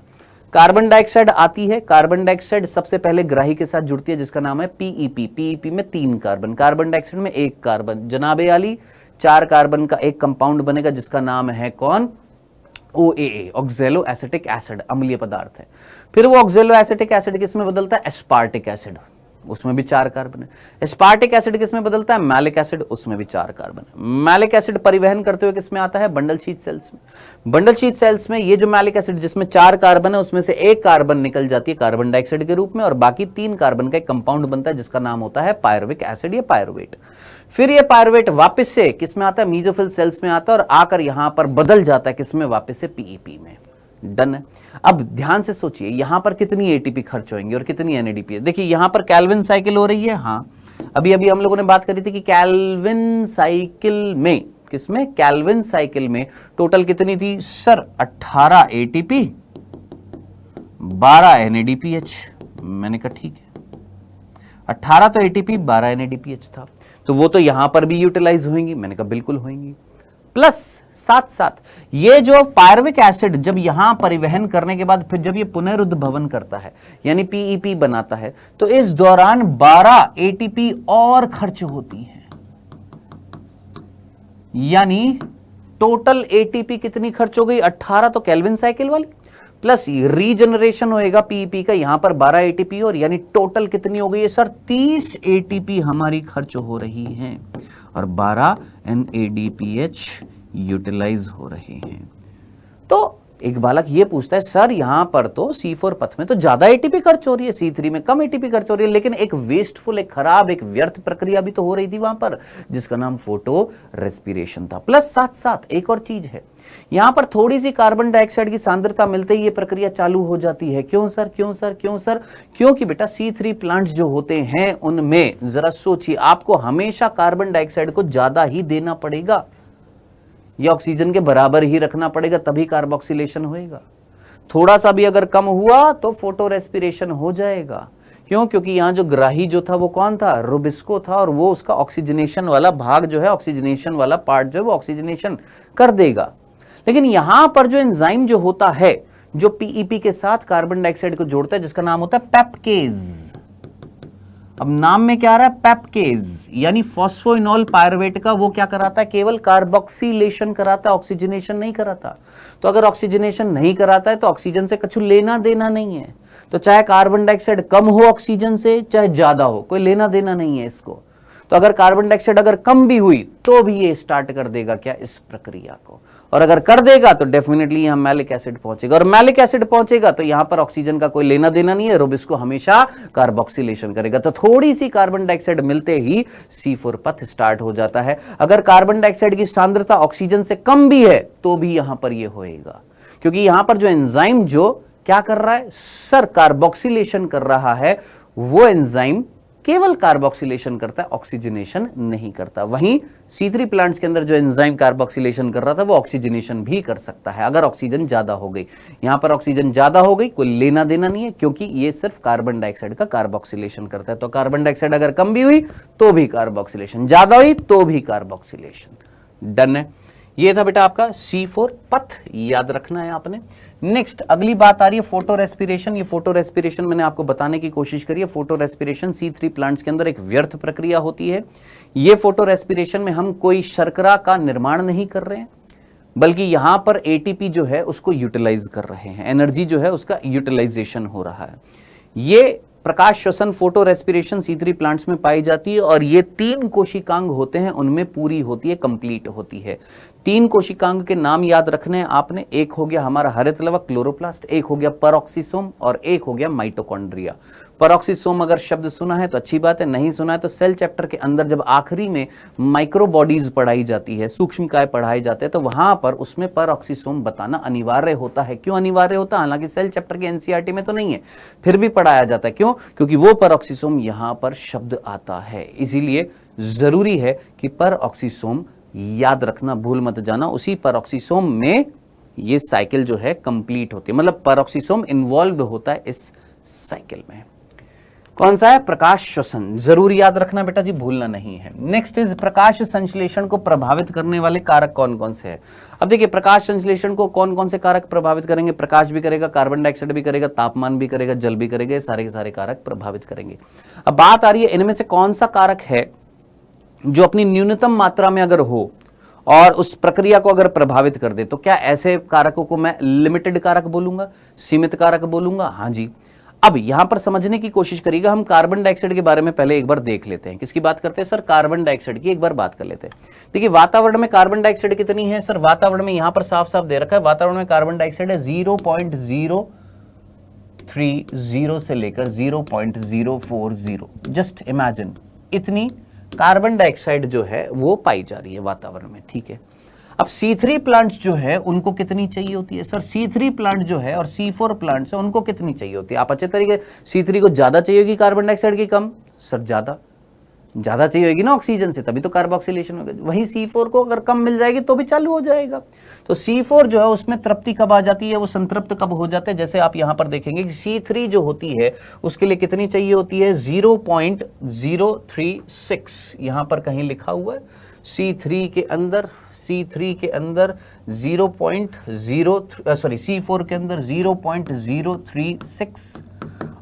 कार्बन डाइऑक्साइड आती है, कार्बन डाइऑक्साइड सबसे पहले ग्राही के साथ जुड़ती है जिसका नाम है पीईपी। पीईपी में 3 कार्बन, कार्बन डाइऑक्साइड में 1 कार्बन, जनाबे आली 4 कार्बन का एक कंपाउंड बनेगा जिसका नाम है कौन, OAA, ऑक्सैलो एसिटिक एसिड, अम्लीय पदार्थ है। फिर वो ऑक्सैलो एसिटिक एसिड किसमें बदलता है, एस्पार्टिक एसिड, उसमें भी 4 कार्बन है। एस्पार्टिक एसिड किसमें बदलता है, मैलिक एसिड, उसमें भी 4 कार्बन है। मैलिक एसिड परिवहन करते हुए किसमें आता है, बंडल शीथ सेल्स में। बंडल शीथ सेल्स में ये जो मैलिक एसिड जिसमें 4 कार्बन है उसमें से 1 कार्बन निकल जाती है कार्बन डाइऑक्साइड के रूप में, और बाकी 3 कार्बन का एक कंपाउंड बनता है जिसका नाम होता है पायरुविक एसिड या पायरुवेट। फिर ये पायरुवेट वापस से किसमें आता है, मीजोफिल सेल्स में आता है और आकर यहां पर बदल जाता है किसमें, वापस से पीईपी में। डन है। अब ध्यान से सोचिए यहां पर कितनी एटीपी खर्च होंगी और कितनी एनएडीपी है। देखिए यहां पर केल्विन साइकिल हो रही है, हाँ अभी अभी हम लोगों ने बात करी थी कि केल्विन साइकिल में, किसमें, केल्विन साइकिल में टोटल कितनी थी सर, 18 एटीपी 12 एनएडीपीएच। मैंने कहा ठीक है, 18 तो एटीपी 12 एनएडीपीएच था, तो वो तो यहां पर भी यूटिलाइज होंगी। मैंने कहा बिल्कुल होंगी। प्लस साथ साथ ये जो पायरुविक एसिड जब यहां परिवहन करने के बाद फिर जब ये पुनरुद्भवन करता है यानी पीईपी बनाता है, तो इस दौरान 12 एटीपी और खर्च होती हैं, यानी टोटल एटीपी कितनी खर्च हो गई 18, तो केल्विन साइकिल वाली, प्लस रीजनरेशन होएगा पीईपी का, यहां पर 12 एटीपी और यानी टोटल कितनी हो गई है सर 30 एटीपी हमारी खर्च हो रही हैं और 12 NADPH यूटिलाइज हो रहे हैं। तो एक बालक ये पूछता है सर यहां पर तो C4 पथ में तो ज्यादा एटीपी खर्च हो रही है, C3 में कम एटीपी खर्च हो रही है, लेकिन एक वेस्टफुल, एक खराब, एक व्यर्थ प्रक्रिया भी तो हो रही थी वहां पर जिसका नाम फोटो रेस्पिरेशन था। प्लस साथ साथ एक और चीज है, यहां पर थोड़ी सी कार्बन डाइऑक्साइड की सांद्रता मिलते ही ये प्रक्रिया चालू हो जाती है। क्यों सर, क्यों सर, क्यों सर? क्योंकि बेटा C3 प्लांट्स जो होते हैं उनमें जरा सोचिए, आपको हमेशा कार्बन डाइऑक्साइड को ज्यादा ही देना पड़ेगा या ऑक्सीजन के बराबर ही रखना पड़ेगा, तभी कार्बोक्सिलेशन होएगा। थोड़ा सा भी अगर कम हुआ तो फोटो रेस्पिरेशन हो जाएगा। क्यों? क्योंकि यहां जो ग्राही जो था वो कौन था, रुबिस्को था, और वो उसका ऑक्सीजनेशन वाला भाग जो है, ऑक्सीजनेशन वाला पार्ट जो है वो ऑक्सीजनेशन कर देगा। लेकिन यहां पर जो एंजाइम जो होता है, जो पीईपी के साथ कार्बन डाइऑक्साइड को जोड़ता है, जिसका नाम होता है पेप्केज। अब नाम में क्या आ रहा है, पेप्केज, यानी फॉस्फोइनोल पायरुवेट का वो क्या कराता है, केवल कार्बोक्सिलेशन कराता है, ऑक्सीजनेशन नहीं कराता। तो अगर ऑक्सीजनेशन नहीं कराता है तो ऑक्सीजन से कुछ लेना देना नहीं है। तो चाहे कार्बन डाइऑक्साइड कम हो ऑक्सीजन से, चाहे ज्यादा हो, कोई लेना देना नहीं है इसको। तो अगर कार्बन डाइऑक्साइड अगर कम भी हुई तो भी ये स्टार्ट कर देगा क्या, इस प्रक्रिया को, और अगर कर देगा तो डेफिनेटली यहां मैलिक एसिड पहुंचेगा, और मैलिक एसिड पहुंचेगा तो यहां पर ऑक्सीजन का कोई लेना देना नहीं है, रुबिस्को हमेशा कार्बोक्सिलेशन करेगा। तो थोड़ी सी कार्बन डाइऑक्साइड मिलते ही C4 पथ स्टार्ट हो जाता है। अगर कार्बन डाइऑक्साइड की सांद्रता ऑक्सीजन से कम भी है तो भी यहां पर यह होएगा, क्योंकि यहां पर जो एंजाइम जो क्या कर रहा है सर, कार्बोक्सिलेशन कर रहा है, वो एंजाइम केवल कार्बोक्सिलेशन करता है, ऑक्सीजनेशन नहीं करता। वहीं C3 प्लांट्स के अंदर जो एंजाइम कार्बोक्सिलेशन कर रहा था वो ऑक्सीजनेशन भी कर सकता है अगर ऑक्सीजन ज्यादा हो गई। यहां पर ऑक्सीजन ज्यादा हो गई, कोई लेना देना नहीं है, क्योंकि ये सिर्फ कार्बन डाइऑक्साइड का कार्बोक्सिलेशन करता है। तो कार्बन डाइऑक्साइड अगर कम भी हुई तो भी कार्बोक्सिलेशन, ज्यादा हुई तो भी कार्बोक्सिलेशन। डन है। ये था बेटा आपका C4 पथ, याद रखना है आपने। नेक्स्ट अगली बात आ रही है फोटो रेस्पिरेशन। ये फोटो रेस्पिरेशन मैंने आपको बताने की कोशिश करी है। फोटो रेस्पिरेशन C3 प्लांट्स के अंदर एक व्यर्थ प्रक्रिया होती है। ये फोटो रेस्पिरेशन में हम कोई शर्करा का निर्माण नहीं कर रहे हैं, बल्कि यहां पर एटीपी जो है उसको यूटिलाइज कर रहे हैं, एनर्जी जो है उसका यूटिलाइजेशन हो रहा है। ये प्रकाश श्वसन फोटो रेस्पिरेशन C3 प्लांट्स में पाई जाती है, और ये 3 कोशिकांग होते हैं, उनमें पूरी होती है, कंप्लीट होती है। 3 कोशिकांग के नाम याद रखने हैं आपने। एक हो गया हमारा हरित लवक क्लोरोप्लास्ट, एक हो गया पेरोक्सिसोम, और एक हो गया माइटोकॉन्ड्रिया। पेरोक्सिसोम अगर शब्द सुना है तो अच्छी बात है, नहीं सुना है तो सेल चैप्टर के अंदर जब आखिरी में माइक्रोबॉडीज पढ़ाई जाती है, सूक्ष्मकाय पढ़ाए जाते हैं, तो वहां पर उसमें पेरोक्सिसोम बताना अनिवार्य होता है। क्यों अनिवार्य होता है? हालांकि सेल चैप्टर के एनसीईआरटी में तो नहीं है, फिर भी पढ़ाया जाता है। क्यों? क्योंकि वो पेरोक्सिसोम यहां पर शब्द आता है, इसीलिए जरूरी है कि पेरोक्सिसोम याद रखना, भूल मत जाना। उसी पेरोक्सिसोम में ये साइकिल जो है कंप्लीट होती है, मतलब पेरोक्सिसोम इन्वॉल्व होता है इस साइकिल में। कौन सा है? प्रकाश श्वसन, जरूर याद रखना बेटा जी, भूलना नहीं है। नेक्स्ट इज प्रकाश संश्लेषण को प्रभावित करने वाले कारक कौन कौन से हैं। अब देखिए प्रकाश संश्लेषण को कौन कौन से कारक प्रभावित करेंगे। प्रकाश भी करेगा, कार्बन डाइऑक्साइड भी करेगा, तापमान भी करेगा, जल भी करेगा, सारे के सारे कारक प्रभावित करेंगे। अब बात आ रही है इनमें से कौन सा कारक है जो अपनी न्यूनतम मात्रा में अगर हो और उस प्रक्रिया को अगर प्रभावित कर दे। तो क्या ऐसे कारकों को मैं लिमिटेड कारक बोलूंगा, सीमित कारक बोलूंगा? हाँ जी। अब यहां पर समझने की कोशिश करिएगा। हम कार्बन डाइऑक्साइड के बारे में पहले एक बार देख लेते हैं। किसकी बात करते हैं सर? कार्बन डाइऑक्साइड की एक बार बात कर लेते हैं। देखिए वातावरण में कार्बन डाइऑक्साइड कितनी है सर? वातावरण में यहां पर साफ साफ दे रखा है, वातावरण में कार्बन डाइऑक्साइड है 0.030 से लेकर 0.040। जस्ट इमेजिन, इतनी कार्बन डाइऑक्साइड जो है वो पाई जा रही है वातावरण में। ठीक है, अब C3 प्लांट्स जो है उनको कितनी चाहिए होती है सर? C3 प्लांट जो है और C4 प्लांट्स है उनको कितनी चाहिए होती है? आप अच्छे तरीके, C3 को ज्यादा चाहिए होगी कार्बन डाइऑक्साइड की कम? सर ज्यादा चाहिए होगी ना ऑक्सीजन से, तभी तो कार्बोक्सिलेशन होगा। वहीं C4 को अगर कम मिल जाएगी तो भी चालू हो जाएगा। तो C4 जो है उसमें तृप्ति कब आ जाती है, वो संतृप्त कब हो जाते हैं? जैसे आप यहां पर देखेंगे कि C3 जो होती है उसके लिए कितनी चाहिए होती है? 0.036 यहां पर कहीं लिखा हुआ है। C3 के अंदर C4 के अंदर 0.036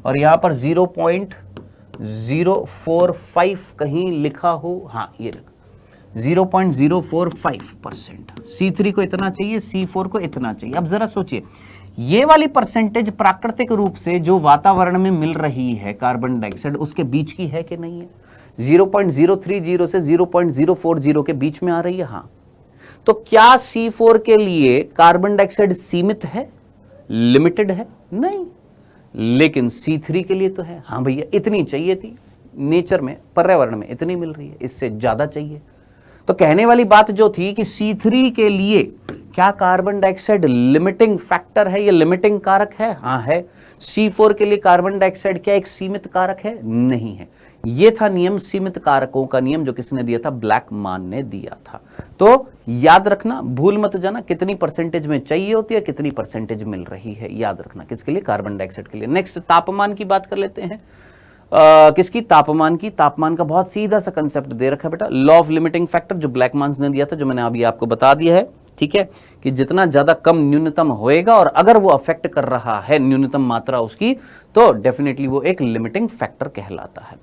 और यहां पर 0.045 कहीं लिखा हो। हाँ ये 0.045%, C3 को इतना चाहिए, C4 को इतना चाहिए। अब जरा सोचिए, ये वाली परसेंटेज प्राकृतिक रूप से जो वातावरण में मिल रही है कार्बन डाइऑक्साइड, उसके बीच की है कि नहीं है? 0.030 से 0.040 के बीच में आ रही है। हाँ, तो क्या C4 के लिए कार्बन डाइऑक्साइड सीमित है, लिमिटेड है? नहीं, लेकिन C3 के लिए तो है। हाँ भैया, इतनी चाहिए थी, नेचर में, पर्यावरण में इतनी मिल रही है, इससे ज्यादा चाहिए। तो कहने वाली बात जो थी कि C3 के लिए क्या कार्बन डाइऑक्साइड लिमिटिंग फैक्टर है, ये लिमिटिंग कारक है? हाँ है। C4 के लिए कार्बन डाइऑक्साइड क्या एक सीमित कारक है? नहीं है। ये था नियम, सीमित कारकों का नियम, जो किसने दिया था? ब्लैकमान ने दिया था। तो याद रखना, भूल मत जाना, कितनी परसेंटेज में चाहिए होती है, कितनी परसेंटेज मिल रही है, याद रखना। किसके लिए? कार्बन डाइऑक्साइड के लिए। नेक्स्ट, तापमान की बात कर लेते हैं। किसकी? तापमान की। तापमान का बहुत सीधा सा कंसेप्ट दे रखा है बेटा, लॉ ऑफ लिमिटिंग फैक्टर, जो ब्लैकमान ने दिया था, जो मैंने अभी आपको बता दिया है। ठीक है, कि जितना ज्यादा कम न्यूनतम होएगा और अगर वो अफेक्ट कर रहा है न्यूनतम मात्रा उसकी, तो डेफिनेटली वो एक लिमिटिंग फैक्टर कहलाता है।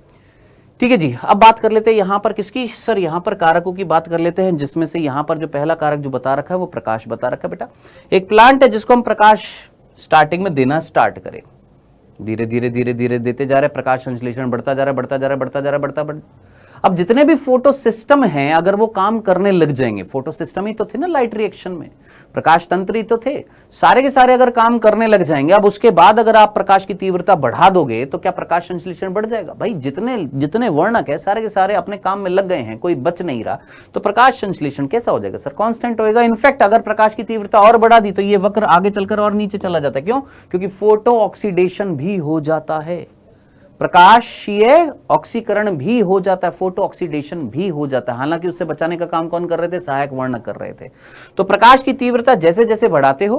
ठीक है जी, अब बात कर लेते हैं यहां पर किसकी? सर यहां पर कारकों की बात कर लेते हैं, जिसमें से यहां पर जो पहला कारक जो बता रखा है वो प्रकाश बता रखा है बेटा। एक प्लांट है जिसको हम प्रकाश स्टार्टिंग में देना स्टार्ट करें, धीरे धीरे धीरे धीरे देते जा रहे, प्रकाश संश्लेषण बढ़ता जा रहा है, बढ़ता जा रहा है, बढ़ता जा रहा है, अब जितने भी फोटो सिस्टम हैं, अगर वो काम करने लग जाएंगे, फोटो सिस्टम ही तो थे ना लाइट रिएक्शन में, प्रकाश तंत्र ही तो थे, सारे के सारे अगर काम करने लग जाएंगे, अब उसके बाद अगर आप प्रकाश की तीव्रता बढ़ा दोगे तो क्या प्रकाश संश्लेषण बढ़ जाएगा? भाई जितने जितने वर्णक है सारे के सारे अपने काम में लग गए हैं, कोई बच नहीं रहा, तो प्रकाश संश्लेषण कैसा हो जाएगा? सर कांस्टेंट होएगा। इनफैक्ट अगर प्रकाश की तीव्रता और बढ़ा दी तो ये वक्र आगे चलकर और नीचे चला जाता है। क्यों? क्योंकि फोटो ऑक्सीडेशन भी हो जाता है, प्रकाशीय ऑक्सीकरण भी हो जाता है, फोटो ऑक्सीडेशन भी हो जाता है। हालांकि उससे बचाने का काम कौन कर रहे थे? सहायक वर्णक कर रहे थे। तो प्रकाश की तीव्रता जैसे जैसे बढ़ाते हो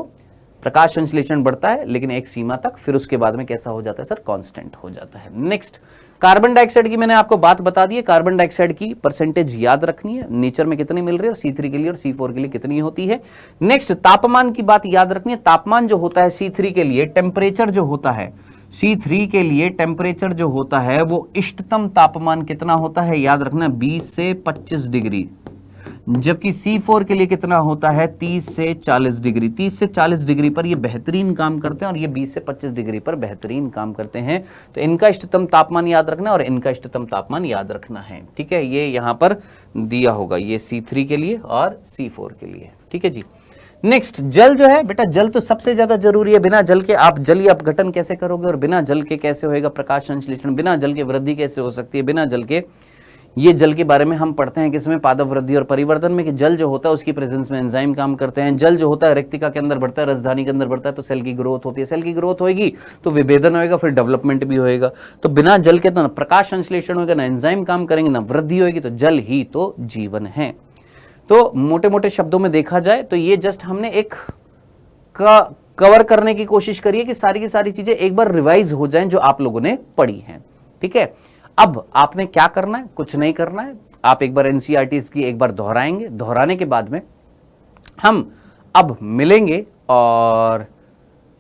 प्रकाश संश्लेषण बढ़ता है, लेकिन एक सीमा तक, फिर उसके बाद में कैसा हो जाता है? सर कांस्टेंट हो जाता है। नेक्स्ट, कार्बन डाइऑक्साइड की मैंने आपको बात बता दी है, कार्बन डाइऑक्साइड की परसेंटेज याद रखनी है, नेचर में कितनी मिल रही है और C3 के लिए और C4 के लिए कितनी होती है। नेक्स्ट, तापमान की बात याद रखनी है। तापमान जो होता है C3 के लिए, टेम्परेचर जो होता है C3 के लिए, टेम्परेचर जो होता है वो इष्टतम तापमान कितना होता है? याद रखना 20 से 25 डिग्री, जबकि C4 के लिए कितना होता है? 30 से 40 डिग्री। 30 से 40 डिग्री पर ये बेहतरीन काम करते हैं और ये 20 से 25 डिग्री पर बेहतरीन काम करते हैं। तो इनका इष्टतम तापमान याद रखना और इनका इष्टतम तापमान याद रखना है। ठीक है, ये यहां पर दिया होगा, ये C3 के लिए और C4 के लिए। ठीक है जी। नेक्स्ट, जल जो है बेटा, जल तो सबसे ज्यादा जरूरी है। बिना जल के आप जलीय अपघटन कैसे करोगे और बिना जल के कैसे होएगा प्रकाश संश्लेषण? बिना जल के वृद्धि कैसे हो सकती है? बिना जल के, ये जल के बारे में हम पढ़ते हैं किसमें? पादप वृद्धि और परिवर्तन में, कि जल जो होता है उसकी प्रेजेंस में एंजाइम काम करते हैं। जल जो होता है रेक्तिका के अंदर बढ़ता है, राजधानी के अंदर बढ़ता है, तो सेल की ग्रोथ होती है। सेल की ग्रोथ होगी तो विभेदन होएगा, फिर डेवलपमेंट भी होएगा। तो बिना जल के तो ना प्रकाश संश्लेषण होगा, ना एंजाइम काम करेंगे, ना वृद्धि होगी। तो जल ही तो जीवन है। तो मोटे मोटे शब्दों में देखा जाए तो ये जस्ट हमने एक कवर करने की कोशिश करिए कि सारी की सारी चीजें एक बार रिवाइज हो जाएं जो आप लोगों ने पढ़ी हैं। ठीक है, अब आपने क्या करना है? कुछ नहीं करना है, आप एक बार एनसीईआरटी की एक बार दोहराएंगे, दोहराने के बाद में हम अब मिलेंगे और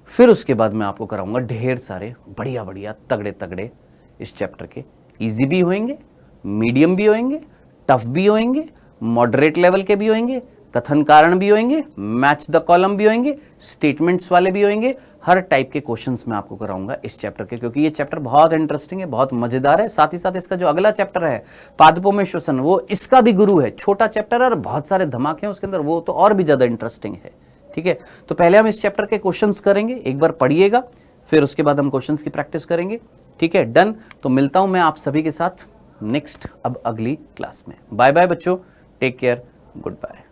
फिर उसके बाद मैं आपको कराऊंगा ढेर सारे बढ़िया बढ़िया तगड़े तगड़े इस चैप्टर के। इजी भी होंगे, मीडियम भी होंगे, टफ भी होंगे, मॉडरेट लेवल के भी होंगे, कथन कारण भी होंगे, मैच द कॉलम भी होंगे, स्टेटमेंट्स वाले भी होंगे। हर टाइप के क्वेश्चंस मैं आपको कराऊंगा इस चैप्टर के, क्योंकि ये चैप्टर बहुत इंटरेस्टिंग है, बहुत मजेदार है। साथ ही साथ इसका जो अगला चैप्टर है पादपों में श्वसन, वो इसका भी गुरु है। छोटा चैप्टर है और बहुत सारे धमाके हैं उसके अंदर, वो तो और भी ज्यादा इंटरेस्टिंग है। ठीक है, तो पहले हम इस चैप्टर के क्वेश्चंस करेंगे, एक बार पढ़िएगा, फिर उसके बाद हम क्वेश्चंस की प्रैक्टिस करेंगे। ठीक है, डन। तो मिलता हूं मैं आप सभी के साथ नेक्स्ट अब अगली क्लास में। बाय बाय बच्चों, टेक केयर, गुड बाय।